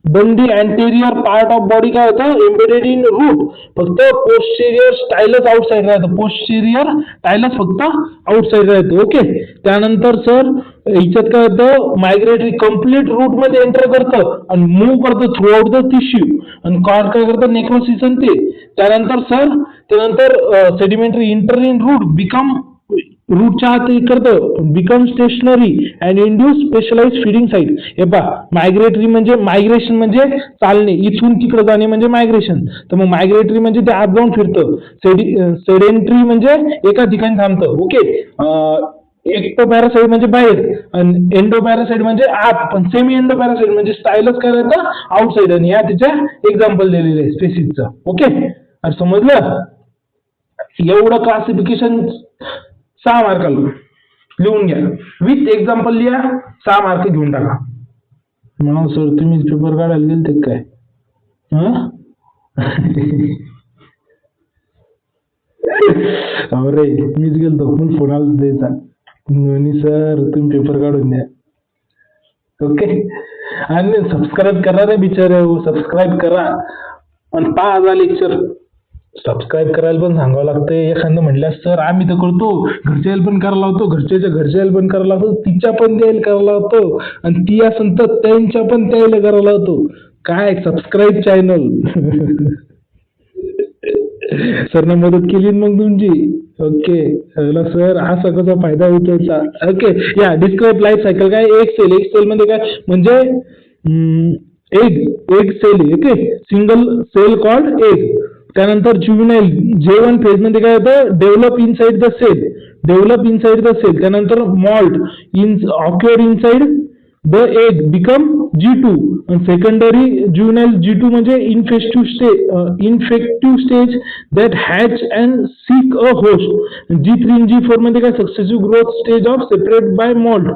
बंदी अँटेरियर पार्ट ऑफ बॉडी काय होतं, एम्बेडेड इन रूट, फक्त पोस्टेरियर स्टायलस आउटसाइड राहतं, पोस्टेरियर टायलस फक्त आउटसाइड राहतं. ओके, त्यानंतर सर याच्यात काय होतं, मायग्रेटरी कम्प्लीट रूट मध्ये एंटर करतं आणि मूव्ह करतं थ्रू आउट द टिश्यू, आणि कॉर्ड काय करतं, नेक्रोसिस आणि ते. त्यानंतर sedentary enter in root, become रूटच्या आत करतं, become stationary and induce specialize feeding site. हे पहा, मायग्रेटरी म्हणजे मायग्रेशन म्हणजे चालणे, इथून तिकडे जाणे म्हणजे मायग्रेशन. तर मग मायग्रेटरी म्हणजे ते आत जाऊन फिरतं, सेडेंटरी म्हणजे एका ठिकाणी थांबतं. ओके, एक्टोपॅरासाइड म्हणजे बाहेर आणि एंडोपॅरासाइड म्हणजे आत, पण सेमी एंडोपॅरासाइड म्हणजे स्टायलस करायचं आउटसाइड, आणि या त्याच्या एक्झाम्पल दिलेले आहे स्पेसिसचं. ओके, आणि समजलं. एवढं क्लासिफिकेशन 6 मार्काला लिहून घ्या, विथ एक्झाम्पल लिहा, 6 मार्क घेऊन टाका. म्हणून सर तुम्ही पेपर काढायला गेलते काय? अरे मीच गेलतो, पण फोन आला द्यायचा, सर तुम्ही पेपर काढून द्या. ओके, आणि सबस्क्राईब करा रे बिचारे, सबस्क्राईब करा आणि 5,000 लेक्चर. सबस्क्राईब करायला पण सांगावं लागतंय. एखादं म्हटलं सर आम्ही तर करतो, घरच्याला पण करायला लावतो, घरच्याला पण करायला लावतो, तिच्या पण द्यायला करायला लावतो, आणि ती असं तर त्यांच्या पण द्यायला करायला लावतो. काय सबस्क्राईब चॅनल. सरने मदत केली मग तुमची. ओके, सर असा कसा फायदा उचलता. ओके, या डिस्क्राईब लाईफ सायकल काय, एक सेल मध्ये काय म्हणजे egg cell. Okay, single cell called egg. त्यानंतर ज्युव्हेनाइल J1 फेज मध्ये काय होतं, डेव्हलप इनसाइड द सेल. त्यानंतर moult occur inside the egg, become G2. आणि सेकंडरी ज्युव्हेनाइल G2 म्हणजे infective stage that hatch and seek a host. G3 आणि G4 मध्ये काय, successive growth stage of separate by moult.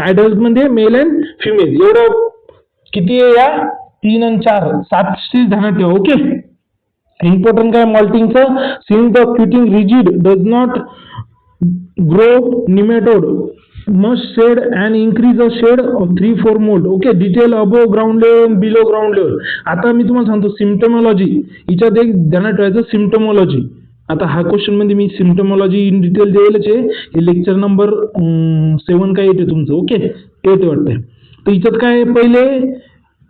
Adult मध्ये मेल अँड फिमेल. एवढं किती आहे या 3 आणि 4 7 स्टेज ध्यानात ठेवा. ओके, इम्पॉर्टंट काय मॉल्टिंगचं, since the cuticle rigid does not grow nematode must shed and increase a shed of 3-4 moult. Okay, detail above ground level, below ground level. आता मी तुम्हाला सांगतो सिम्टमॉलॉजी, हिच्यात एक ध्यानात ठेवायचं सिम्टमॉलॉजी. आता हा क्वेश्चन मध्ये मी सिम्टमॉलॉजी इन डिटेल द्यायलाच आहे, हे लेक्चर नंबर 7 काय येते तुमचं. ओके, येते वाटतंय. तर हिच्यात काय, पहिले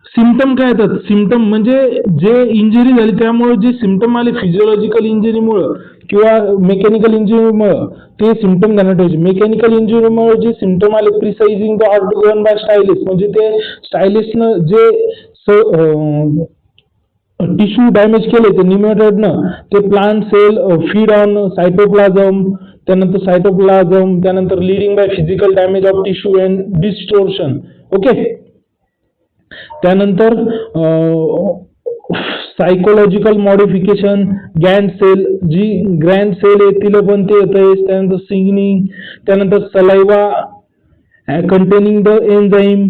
सिम्टम काय येतात, सिम्टम म्हणजे जे इंजुरी झाली त्यामुळे जे सिम्टम आले, फिजिओलॉजिकल इंजुरीमुळे किंवा मेकॅनिकल इंजुरीमुळे, ते सिम्टम ध्यानात ठेवायचे. मेकॅनिकल इंजुरीमुळे जे सिम्टम आले, प्रिसाइजिंग द ऑर्गन बाय स्टायलिस, म्हणजे ते स्टायलिसनं जे टिश्यू डॅमेज केले ते निमेटोडनं, ते plant cell feed on cytoplasm, त्यानंतर leading by physical damage of tissue and distortion. Okay, त्यानंतर सायकोलॉजिकल मॉडिफिकेशन, गॅन सेल, जी ग्रँड सेल आहे तिला पण ते येतं. त्यानंतर सिग्निंग, त्यानंतर saliva containing the enzyme,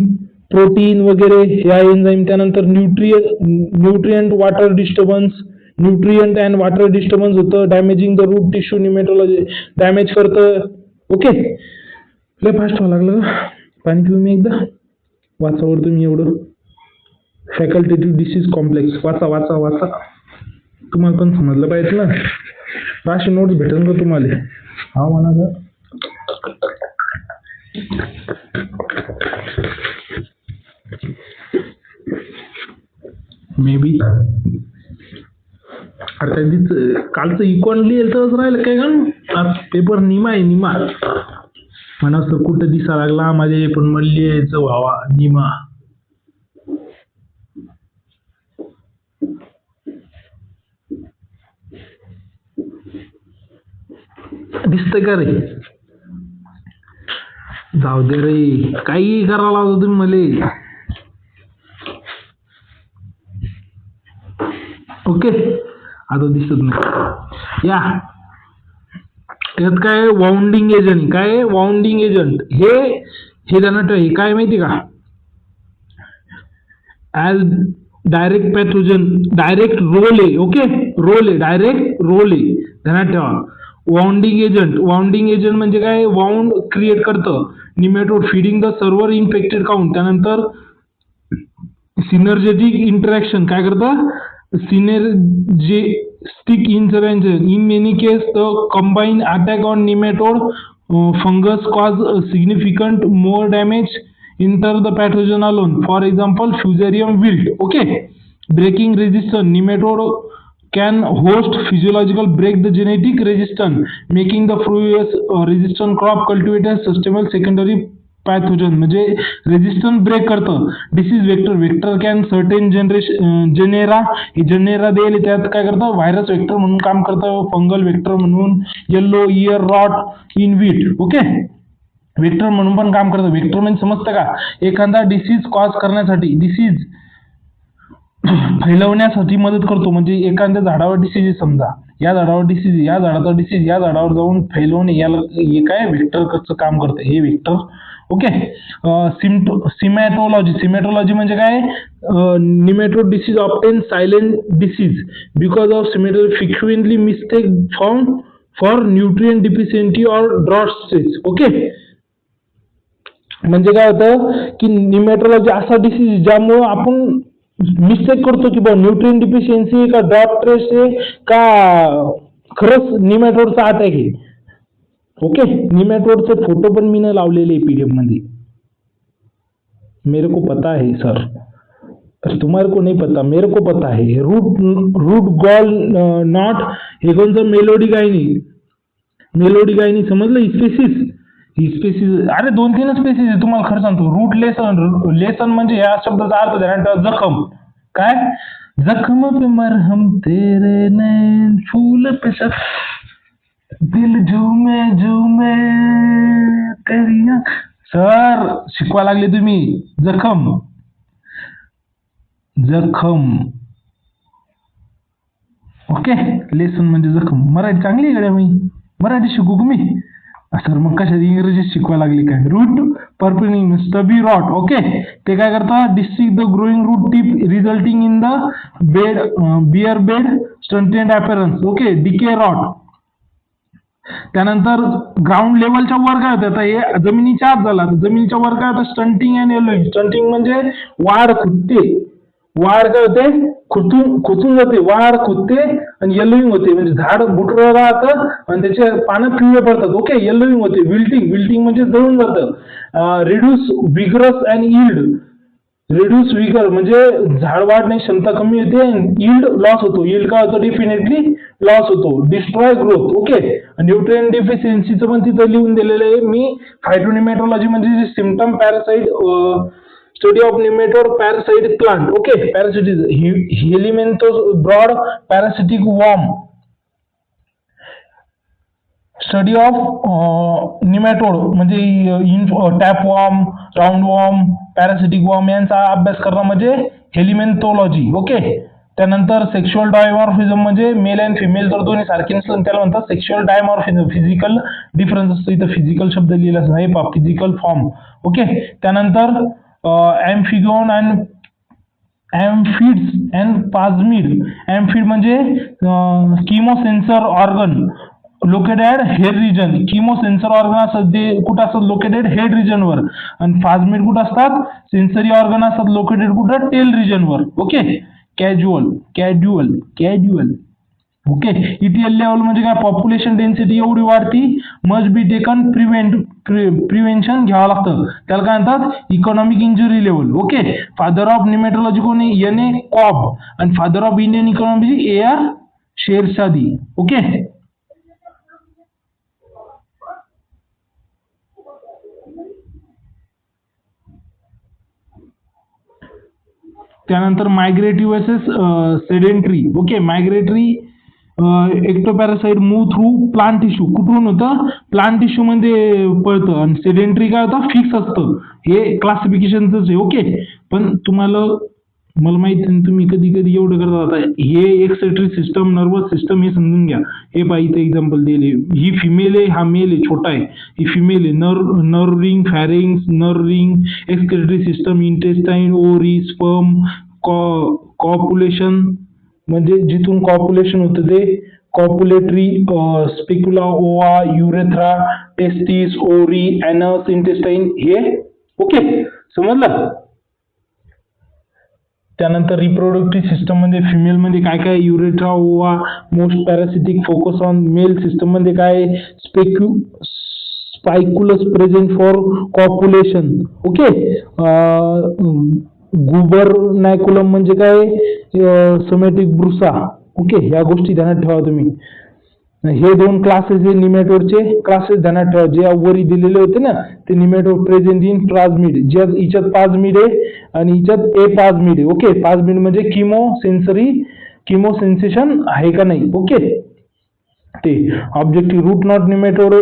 protein वगैरे ह्या एन्झाईम. त्यानंतर nutrient water disturbance, nutrient and water disturbance होतं, damaging the root tissue, nematology damage करतं. ओके, लय फास्ट व्हावं लागलं, पाणी पिऊ मी एकदा. वाचावर तुम्ही एवढं फॅकल्टेटिव्ह डिसीज कॉम्प्लेक्स वाचा, तुम्हाला पण समजलं पाहिजे ना. अशी नोट्स भेटेल का तुम्हाला? हा म्हणा. मे बी आता कालचं इकॉन लिहिलं तरच राहिलं काय का, पेपर निमा आहे निमा. म्हणा सर कुठं दिसा लागला माझे, पण मल्ली यायचं व्हावा निमा. दिसतंय का रे? जाऊ दे रे, काही करायला लावतो तुम्ही मले. ओके, आता दिसत नाही या. यात काय वाउंडिंग एजंट, काय वाउंडिंग एजंट हे हे ध्यानात ठेवा. हे काय माहिती का, as direct pathogen, direct role आहे. ओके, रोल आहे, डायरेक्ट रोल आहे, ध्यानात ठेवा. वाउंडिंग एजंट, वाउंडिंग एजंट म्हणजे काय, वाउंड क्रिएट करतं nematode feeding the server infected count. त्यानंतर सिनर्जेटिक इंटरॅक्शन काय करतं, synergistic intervention. In many cases, the combined attack on nematode fungus cause significant more damage enter the pathogen alone. For example, Fusarium wilt. Okay, breaking resistance. Nematode can host physiological break the genetic resistance, making the fruious resistant crop cultivated sustainable secondary pathogen. म्हणजे रेजिस्टन्स ब्रेक करतं. Disease vector, vector can certain genera, हे जेनेरा देईल त्यात काय करतं, व्हायरस वेक्टर म्हणून काम करतं, फंगल वेक्टर म्हणून, yellow ear rot in wheat. Okay, vector म्हणून पण काम करतं. वेक्टर म्हणजे समजतं का, एखादा डिसीज कॉज करण्यासाठी, डिसीज फैलवण्यासाठी मदत करतो. म्हणजे एखाद्या झाडावर डिसीज समजा, या झाडावर डिसीज, या झाडाचा डिसीज या झाडावर जाऊन फैलवणे, याला हे काय वेक्टरचं काम करतं, हे वेक्टर. ओके, सिमॅटोलॉजी, सिमॅटोलॉजी म्हणजे काय, nematode disease often silent disease because of symptom frequently mistaken found for nutrient deficiency or drought stress. Okay, म्हणजे काय होतं की निमेटोलॉजी असा डिसीज ज्यामुळं आपण मिस्टेक करतो की बा न्यूट्रिएंट डिफिशियन्सी का ड्रॉट स्ट्रेस आहे का खरंच निमेटोडचा अटॅक आहे. ओके, निमेटोडचे फोटो पण मी न लावलेले पीडीएफ मध्ये, मेरे को पता है सर, तुम्हारे को नहीं पता, मेरे को पता है. रूट गॉल नॉट, हे कोणतं मेलोडी गायनी, मेलोडी गायनी समजलं. स्पेसिस, ही स्पेसिस, अरे 2-3 स्पेसिस आहे तुम्हाला खरं सांगतो. रूट लेसन, लेसन म्हणजे या शब्दाचा अर्थ द्या, जखम. काय, जखम पे मरहम तेरे नैन फूल पे दिल झूमे झूमे तेरी. सर शिकवा लागले तुम्ही. जखम, जखम. ओके, लेसन म्हणजे जखम. मराठी चांगली आहे मी, मराठी शिकू का मी सर, मग कशा इंग्रजी शिकवा लागली काय. Root pruning stubby rot. Okay, ते काय करतात, district the growing root tip resulting in the bed bear bed stunted appearance. Okay, decay rot. त्यानंतर ग्राउंड लेवलच्या वर काय होतं, आता हे जमिनीच्या आत झाला, जमिनीच्या वर काय होतं, स्टंटिंग अँड येलोइंग. स्टंटिंग म्हणजे वाढ खुटते, वाढ काय होते, खुचून जाते, वाढ खुटते, आणि येलोइंग होते म्हणजे झाड बुटरं राहतं आणि त्याचे पानं पिवळे पडतात. ओके, येलोइंग होते. विल्टिंग, विल्टिंग म्हणजे जळून जातं. Reduce vigorous and yield, reduce vigour म्हणजे झाड वाढण्याची क्षमता कमी होते, यील्ड लॉस होतो. यील्ड काय होतो, डेफिनेटली लॉस होतो. Destroy growth. ओके, न्यूट्रिएंट डेफिशियन्सीचं पण तिथं लिहून दिलेलं आहे मी. फायटोनिमेटोलॉजी म्हणजे symptom parasite, study of nematode parasite plant. Okay, parasitic, helminthes broad parasitic worm. Study of nematode म्हणजे tape worm, round worm, parasitic worm यांचा अभ्यास करणं म्हणजे हेलिमेंथोलॉजी. ओके, त्यानंतर सेक्शुअल डायमॉर्फिझम म्हणजे मेल अँड फिमेल जर दोन्ही सारखे नसलं त्याला म्हणतात सेक्शुअल डायमॉर्फिझम. फिजिकल डिफरन्स असतो, इथं फिजिकल शब्द लिहिला आहे पहा, फिजिकल फॉर्म. ओके, त्यानंतर ॲम्फिगॉन अँड ॲम्फिड्स अँड पाझमिड. ॲम्फिड म्हणजे chemosensor organ located head region. Chemosensor organ असतात ते कुठं असतात, लोकेटेड हेड रिजनवर. आणि फाजमिड कुठं असतात, सेन्सरी ऑर्गन असतात लोकेटेड कुठं, टेल रिजनवर. Okay, casual, caudal, caudal. Okay, इथियल लेवल म्हणजे काय, पॉप्युलेशन डेन्सिटी एवढी वाढती, मस्ट बी टेकन प्रिव्हेन्शन घ्यावं लागतं, त्याला काय म्हणतात, economic injury level. Okay, father of nematology कोणी, एन.ए. कॉब, आणि father of Indian economy A R. शेरशादी. ओके, त्यानंतर migratory versus sedentary. Okay, migratory ectoparasite move through plant tissue. कुठून होतं, प्लांट टिश्यू मध्ये पळतं. आणि सेडेंटरी काय होतं, फिक्स असतं. हे क्लासिफिकेशनच आहे. ओके, पण तुम्हाला मला माहिती आहे तुम्ही कधी कधी एवढं करता. आता हे एक्सेटरी सिस्टम, नर्वस सिस्टम हे समजून घ्या. हे पहा इथे एक्झाम्पल दिले, ही फिमेल आहे, हा मेल आहे, छोटा आहे. ही फिमेल आहे. Nerve ring, pharynx, nerve ring, excretory system, intestine, ओरी, स्पर्म, कॉप्युलेशन म्हणजे जिथून कॉप्युलेशन होतं ते, कॉप्युलेटरी, स्पिक्युला, ओवा, युरेथ्रा, टेस्टिस, ओरी, एनस, इंटेस्टाईन हे. ओके, समजलं. त्यानंतर रिप्रोडक्टिव्ह सिस्टम मध्ये फिमेल मध्ये काय काय, urethra, ova, most parasitic, focus on. Male system मध्ये काय, spicules present for copulation. Okay, gubernaculum म्हणजे काय, सोमॅटिक ब्रुसा. ओके, या गोष्टी ध्यानात ठेवा तुम्ही. हे दोन क्लासेस हे निमॅटोडचे क्लासेस ध्यानात ठेवा. जे वरी दिलेले होते ना ते निमॅटोड प्रेझेंट इन प्लाझमिड. ज्यात हिच्यात प्लाझमिड आहे आणि हिच्यात प्लाझमिड आहे. ओके, प्लाझमिड म्हणजे किमो सेन्सेशन आहे का नाही. ओके, ते objective root knot nematode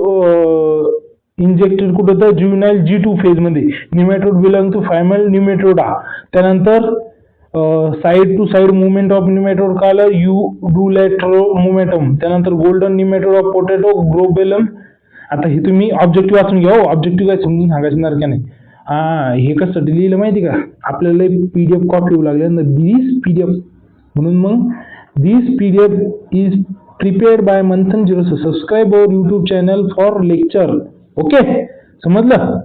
injected कुठं होतं, ज्युनाइल G2 फेज मध्ये. Nematode belong to family nematoda. त्यानंतर side to side movement of nematode called undulatory momentum. त्यानंतर गोल्डन निमॅटोड ऑफ पोटॅटो, ग्लोबेलम. आता हे तुम्ही ऑब्जेक्टिव्ह वाचून घ्या. हो, ऑब्जेक्टिव्ह काय समजून सांगायचं का नाही. हा, हे कसं लिहिलं माहिती का, आपल्याला PDF कॉपी येऊ लागले ना, दिस PDF म्हणून. मग this PDF is prepared by Manthan 06. Subscribe our YouTube channel for lecture. Okay, समजलं.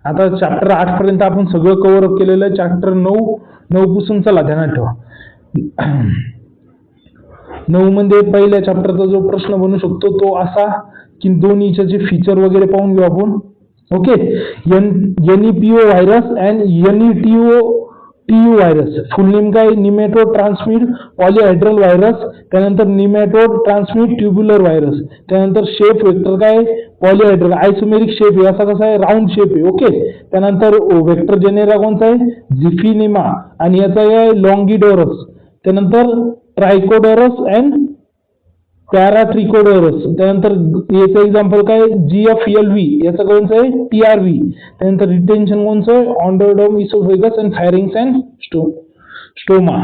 आता चॅप्टर 8 पर्यंत आपण सगळं कव्हर अप केलेलं आहे. चॅप्टर 9 पासून चला ध्यानात ठेवा. 9 मध्ये पहिल्या चॅप्टरचा जो प्रश्न बनू शकतो तो असा की दोन इचाचे फीचर वगैरे पाहून घेऊ आपण. Okay, NEPO virus and NETOTU virus. Full name काय, निमॅटोड ट्रान्समिट पॉलीहायड्रल व्हायरस. त्यानंतर निमॅटोड ट्रान्समिट ट्युब्युलर व्हायरस. त्यानंतर शेप वेक्टर काय, पॉलीहायड्रल आयसोमेरिक शेप आहे. असा कसा आहे, राऊंड शेप आहे. ओके, त्यानंतर वेक्टर जेनेरा कोणता आहे, झिफिनिमा आणि याचा आहे लॉंगिडोरस. त्यानंतर ट्रायकोडोरस अँड पॅराट्रिकोडोरस. त्यानंतर याचं एक्झाम्पल काय, GFLV. याचं कोणचं आहे, TRV. त्यानंतर रिटेन्शन कोणचं आहे, ऑन्डोडम, oesophagus and pharynx and stoma.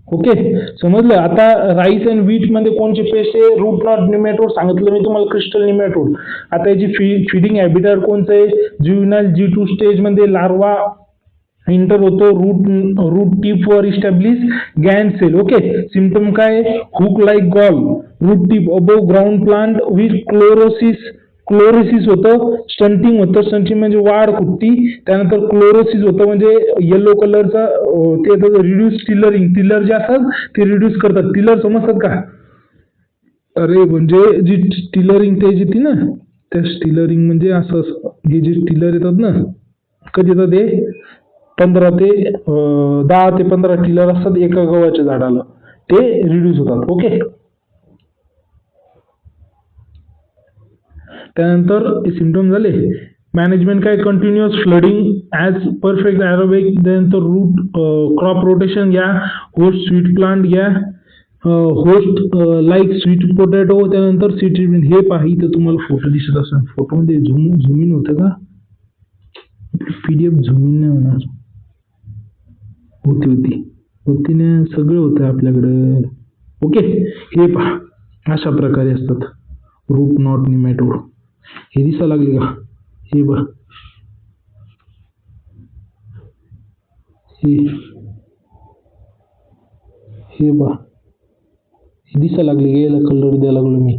Okay, समजलं. आता राईस अँड व्हीट मध्ये कोणचे पेस्ट आहे, रूट नॉट निमॅटोड सांगितलं मी तुम्हाला, क्रिस्टल निमॅटोड. आता याची फीडिंग हॅबिटॅट कोणचं आहे, ज्युनाइल G2 स्टेज मध्ये लार्वा एंटर होतो रूट टिप वर इस्टॅब्लिश गॅन सेल. ओके, सिम्पटम काय, hook like gall, root tip above ground plant with chlorosis होतं, स्टंटिंग होतं. स्टंटिंग म्हणजे वाढ खुट्टी. त्यानंतर क्लोरोसिस होतं म्हणजे येलो कलरचा ते रिड्यूस टिलर जे असतात ते रिड्यूस करतात. टिलर समजतात का, अरे म्हणजे जी टिलरिंग ते येते ना, त्या टिलरिंग म्हणजे असं हे जे टिलर येतात ना, कधी येतात ते 10 ते 15 टिलर असतात एका गव्हाच्या झाडाला, ते रिड्यूस होतात. ओके, त्यानंतर सिम्पटम झाले. मॅनेजमेंट काय, continuous flooding as perfect aerobic. त्यानंतर रूट क्रॉप रोटेशन घ्या, होस्ट स्वीट प्लांट घ्या, होस्ट लाईक स्वीट पोटॅटो. त्यानंतर सीड ट्रीटमेंट. हे पहा इथं तुम्हाला फोटो दिसत असेल, फोटोमध्ये झूम इन होतं का, PDF झूम इन नाही होणार, होती ना, सगळं होतं आपल्याकडं. ओके, हे पहा अशा प्रकारे असतात रूट नॉट निमॅटोड. हे दिसा लागले का, हे बघ, हे बघ, हे दिसा लागले, याला कलर द्यायला लागलो मी.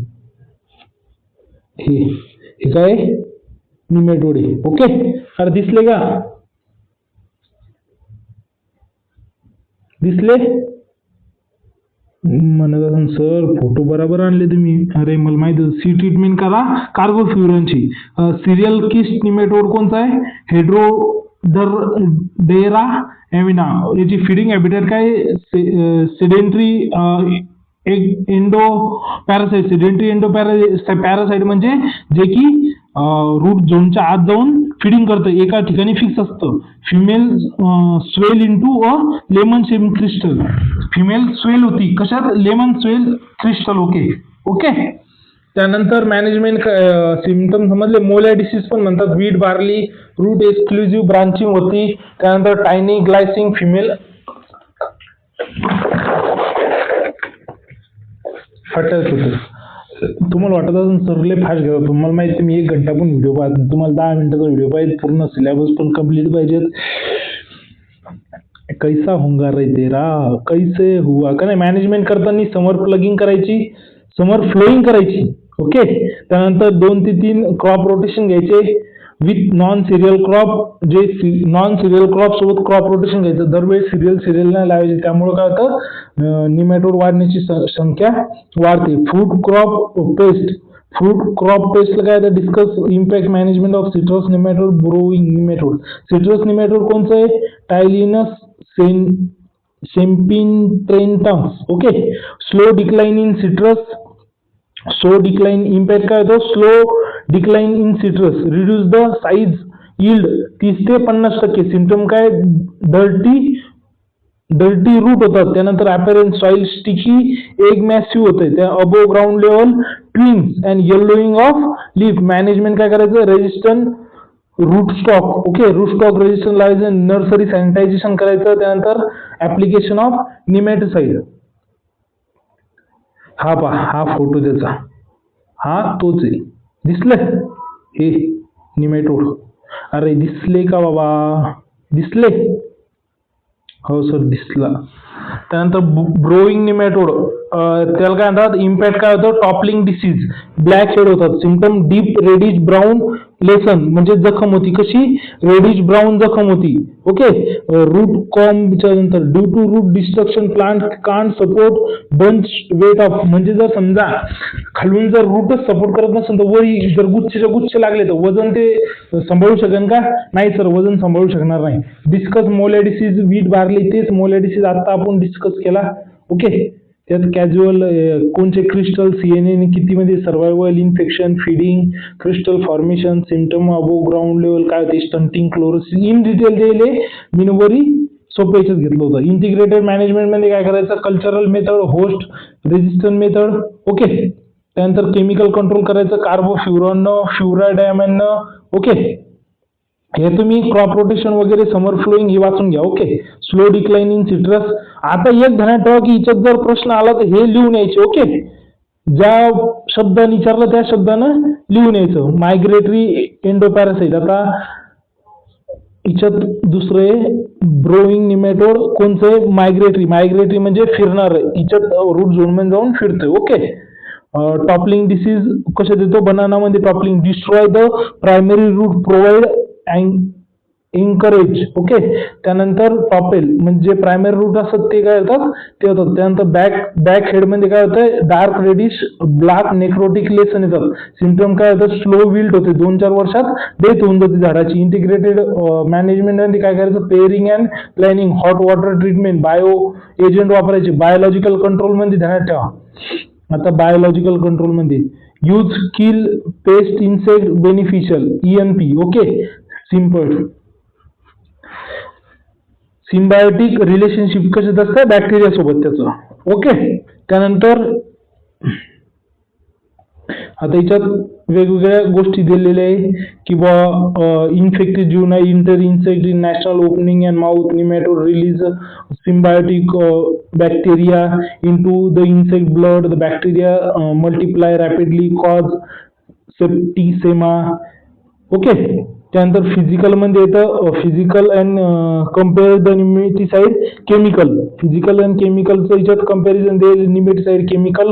हे काय निमॅटोड आहे. ओके, अरे दिसले का, दिसले म्हणत असेल सर फोटो बरोबर आणले तुम्ही. अरे मला माहिती होतं. सी ट्रीटमेंट करा कार्बोफ्युरनची. सिरियल किस्ट निमॅटोड कोणता आहे, हेड्रोडेरा एमिना. याची फीडिंग हॅबिटॅट काय, sedentary endo parasite. Sedentary endo parasite म्हणजे जे की रूट झोनच्या आत जाऊन फीडिंग करतं, एका ठिकाणी फिक्स असतं. Female swell into a lemon shape crystal. Female swell होती कशात, लेमन स्वेल क्रिस्टल. ओके, त्यानंतर मॅनेजमेंट सिम्पटम समजले. मोलॅ डिसीज पण म्हणतात. वीट बार्ली रूट एक्सक्लुझिव्ह ब्रांचिंग होती. त्यानंतर टायनी ग्लायसिंग फिमेल फटत होते. तुम्हाला वाटत असेल सरले फास्ट घेतो. तुम्हाला माहिती मी 1 घंटा पण व्हिडिओ पाहत नाही. तुम्हाला 10 मिनिटाचा व्हिडिओ पाहिजे. पूर्ण सिलेबस पण कम्प्लीट पाहिजे. कैसा होऊंगा रे तेरा कैसे हुआ का नाही. मॅनेजमेंट करताना समर प्लगिंग करायची, समर फ्लोईंग करायची. ओके. त्यानंतर 2 ते 3 क्रॉप रोटेशन घ्यायचे विथ नॉन सिरियल क्रॉप. जे नॉन सिरियल क्रॉप सोबत क्रॉप रोटेशन घ्यायचं. दरवेळी सिरियल नाही लावायचे. त्यामुळे काय होतं, निमॅटोड वाढण्याची संख्या वाढते. Fruit crop pest. Fruit crop पेस्टला काय होतं, discuss impact management of citrus nematode burrowing nematode. Citrus nematode कोणचं आहे, टायलिनस सेम्पिन्टेंटम्स. Okay. Slow decline in citrus. Slow decline impact काय होतो, slow decline in citrus, reduce the size yield 30 ते 50%. सिम्पटम काय, डर्टी रूट होतात. त्यानंतर apparent soil sticky egg massive होते. त्या above ground level twins and yellowing of leaf. Management काय करायचं, resistant root stock. Okay. Root stock resistant लावायचं. नर्सरी सॅनिटायझेशन करायचं. त्यानंतर ऍप्लिकेशन ऑफ निमॅटिसाइड. हा पहा, हा फोटो त्याचा, हा तोच आहे. दिसलं हे निमॅटोड. अरे दिसले का बाबा, दिसले? हो सर दिसला. त्यानंतर ब्रोईंग निमॅटोड, त्याला काय म्हणतात, इम्पॅक्ट काय होतं, टॉपलिंग डिसीज, ब्लॅक हेड होतात. Symptom deep reddish brown lesion, म्हणजे जखम होती. कशी, रेडिश ब्राऊन जखम होती. ओके. रूट कॉम्बच्या नंतर due to root destruction plant can't support bunch weight of, म्हणजे जर समजा खालून जर रूटच सपोर्ट करत नसेल तर वरी जर गुच्छ लागले तर वजन ते सांभाळू शकेल का, नाही सर, वजन सांभाळू शकणार नाही. डिस्कस मोलॅ डिसीज वीट बार्ली, तेच मोलॅ डिसीज आता आपण डिस्कस केला. ओके. त्यात कॅज्युअल कोणते क्रिस्टल, सीएनए किती मध्ये, survival, infection, feeding, crystal formation, symptom above ground level काय होते, स्टंटिंग, क्लोरोसिस, इन डिटेल दिले. मिनवरी सोपं याच्यात घेतलं होतं. इंटिग्रेटेड मॅनेजमेंट मध्ये काय करायचं, cultural method, host resistant method. Okay. त्यानंतर केमिकल कंट्रोल करायचं, कार्बोफ्युरॉन, फ्युराडायमॅन. ओके. हे तुम्ही क्रॉप रोटेशन वगैरे, समर फ्लोईंग हे वाचून घ्या. Okay. Slow decline in citrus. आता एक ध्यानात ठेवा की हिच्यात जर प्रश्न आला तर हे लिहून यायचे. ओके. ज्या शब्दाने विचारलं त्या शब्दानं लिहून यायचं. मायग्रेटरी एंडोपॅरासाइट. आता हिच्यात दुसरे ब्रोईंग निमॅटोड कोणचं आहे, मायग्रेटरी. मायग्रेटरी म्हणजे फिरणार, हिच्यात रूट झोनमध्ये जाऊन फिरतोय. ओके. टॉपलिंग डिसीज कशा देतो, बनानामध्ये toppling, destroy the primary root, provide anchorage. Okay. त्यानंतर टॉपेल म्हणजे प्रायमरी रूट असतात ते काय होतात, ते होतात. त्यानंतर बॅक हेड मध्ये काय होतं, dark reddish black necrotic lesion येतात. सिम्पटम काय होतं, स्लो विल्ट होते. 2-4 वर्षात डेथ होऊन जाते झाडाची. इंटिग्रेटेड मॅनेजमेंट मध्ये काय करायचं, paring and planning, hot water treatment, bio agent वापरायचे. बायोलॉजिकल कंट्रोल मध्ये ध्यानात ठेवा. आता बायोलॉजिकल कंट्रोल मध्ये use kill pest insect beneficial, ENP. Okay. Symbiotic relationship कशात असतं, बॅक्टेरिया सोबत त्याचं. ओके. त्यानंतर आता याच्यात वेगवेगळ्या गोष्टी दिलेल्या आहे किंवा इन्फेक्टिव्ह जीवना, inter insect in national opening and mouth, nematode release symbiotic bacteria into the insect blood. The bacteria multiply rapidly, cause septicemia. Okay. त्यानंतर फिजिकल मध्ये येतं, physical and compare the nematicide chemical. Physical and केमिकलचं याच्यात कम्पॅरिझन दे. Nematicide chemical,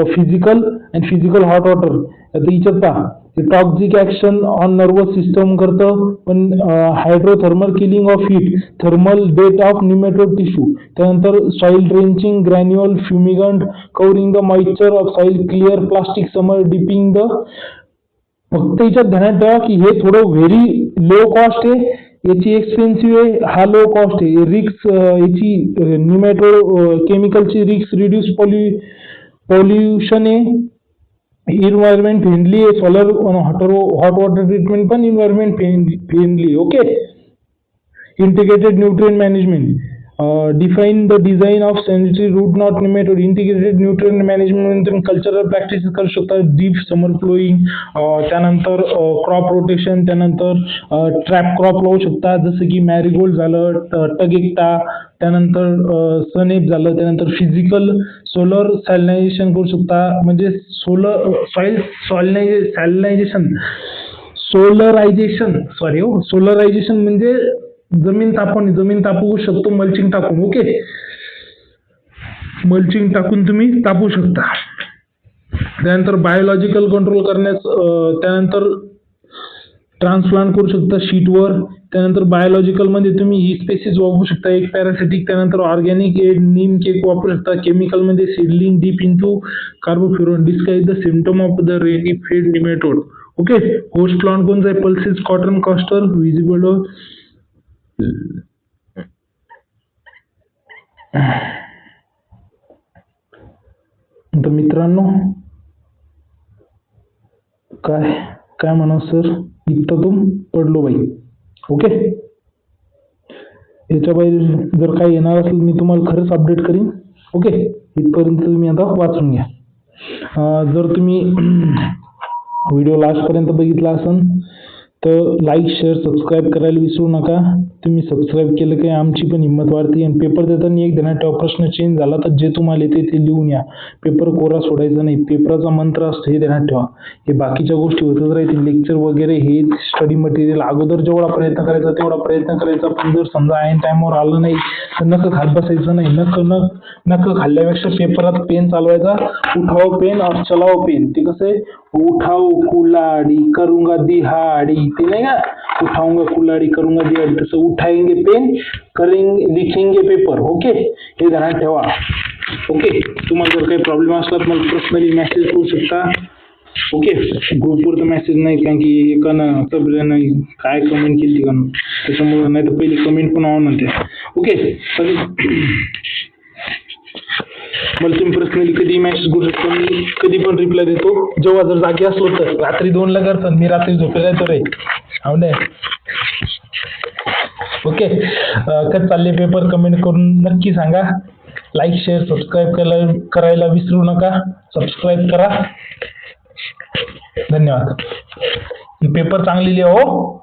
physical and physical hot water. आता याच्यात पहा, toxic action on nervous system करतं, पण hydrothermal killing of heat, thermal death of nematode tissue. त्यानंतर soil drenching, granular fumigant, covering the moisture of soil, clear plastic summer, dipping the. फक्त याच्यात ध्यानात ठेवा की हे थोडं व्हेरी लो कॉस्ट आहे, याची एक्सपेन्सिव्ह आहे, हा लो कॉस्ट आहे. रिक्स याची निमॅटोड केमिकलची रिक्स रिड्यूस पॉल्युशन आहे, इन्व्हायरमेंट फ्रेंडली आहे. सोलर हॉट वॉटर ट्रीटमेंट पण environment friendly. Okay. Integrated nutrient management. Define the design of sanitary route not nematode, integrated nutrient management तुम्ही कल्चरल प्रॅक्टिस करू शकता, डीप समर फ्लोईंग, त्यानंतर क्रॉप रोटेशन, त्यानंतर ट्रॅप क्रॉप लावू शकता जसं की मॅरीगोल्ड झालं, टगेक्टा, त्यानंतर सनेप झालं, त्यानंतर फिजिकल सोलर सॅलिनायझेशन करू शकता, म्हणजे सोलरायझेशन म्हणजे जमीन तापवू शकतो मल्चिंग टाकून. ओके, मल्चिंग टाकून तुम्ही तापवू शकता. त्यानंतर बायोलॉजिकल कंट्रोल करण्यास त्यानंतर ट्रान्सप्लांट करू शकता शीटवर. त्यानंतर बायोलॉजिकल मध्ये तुम्ही ही स्पेसिस वापरू शकता, एक पॅरासिटिक, त्यानंतर ऑर्गॅनिक एड नीम केक वापरू शकता. केमिकल मध्ये seedling deep into कार्बोफ्युरॉन, describe the symptom of the rainy फेड निमेटोड. ओके, होस्ट प्लांट कोणता आहे? Pulses cotton castor visible. तर मित्रांनो काय काय म्हणा सर, इथं तुम पडलो बाई. ओके, याच्या बाहेर जर काही येणार असेल मी तुम्हाला खरंच अपडेट करीन. ओके, इथपर्यंत तुम्ही आता वाचून घ्या. जर तुम्ही व्हिडिओ लास्टपर्यंत बघितला असेल तर लाईक शेअर सबस्क्राईब करायला विसरू नका. तुम्ही सबस्क्राईब केलं की आमची पण हिंमत वाढते. आणि पेपर देताना एक ध्यानात ठेवा, प्रश्न चेंज झाला तर जे तुम्हाला येते ते लिहून या. पेपर कोरा सोडायचा नाही, पेपराचा मंत्र असतो हे ध्यानात ठेवा. हे बाकीच्या गोष्टी होतच राहतील, लेक्चर वगैरे हे स्टडी मटेरियल अगोदर जेवढा प्रयत्न करायचा तेवढा प्रयत्न करायचा. पण जर समजा ऐन टायमावर आलं नाही तर नख खात बसायचं नाही. नख खाल्ल्यापेक्षा पेपरात पेन चालवायचा, उठाओ पेन और चलाओ पेन. ते कसं आहे, उठाओ कुल्हाड़ी करूंगा दिहाड़ी, ते नाही का, उठाऊंगा कुल्हाड़ी करूंगा दिहाड़ी, तसं उठाएंगे पेन करेंगे लिखेंगे पेपर. ओके, हे ध्यानात ठेवा. ओके, तुम्हाला जर काही प्रॉब्लेम असला तर मला पर्सनली मेसेज करू शकता. ओके, ग्रुपवर तर मेसेज नाही, कारण की एकानं सगळ्यांना काय कमेंट केली का त्याच्यामुळे, नाही तर पहिली कमेंट पण ऑन म्हणते. ओके, मला तुम्ही पर्सनली कधी मेसेज करू शकता, मी कधी पण रिप्लाय देतो. जेव्हा जर जागी असलो तर रात्री 2ला करतात, मी रात्री झोपेला येतो रे. हो नाही. ओके, कसं चालले पेपर कमेंट करून नक्की सांगा. लाईक शेअर सबस्क्राईब करायला विसरू नका. सबस्क्राईब करा. धन्यवाद. पेपर चांगली लिहा हो.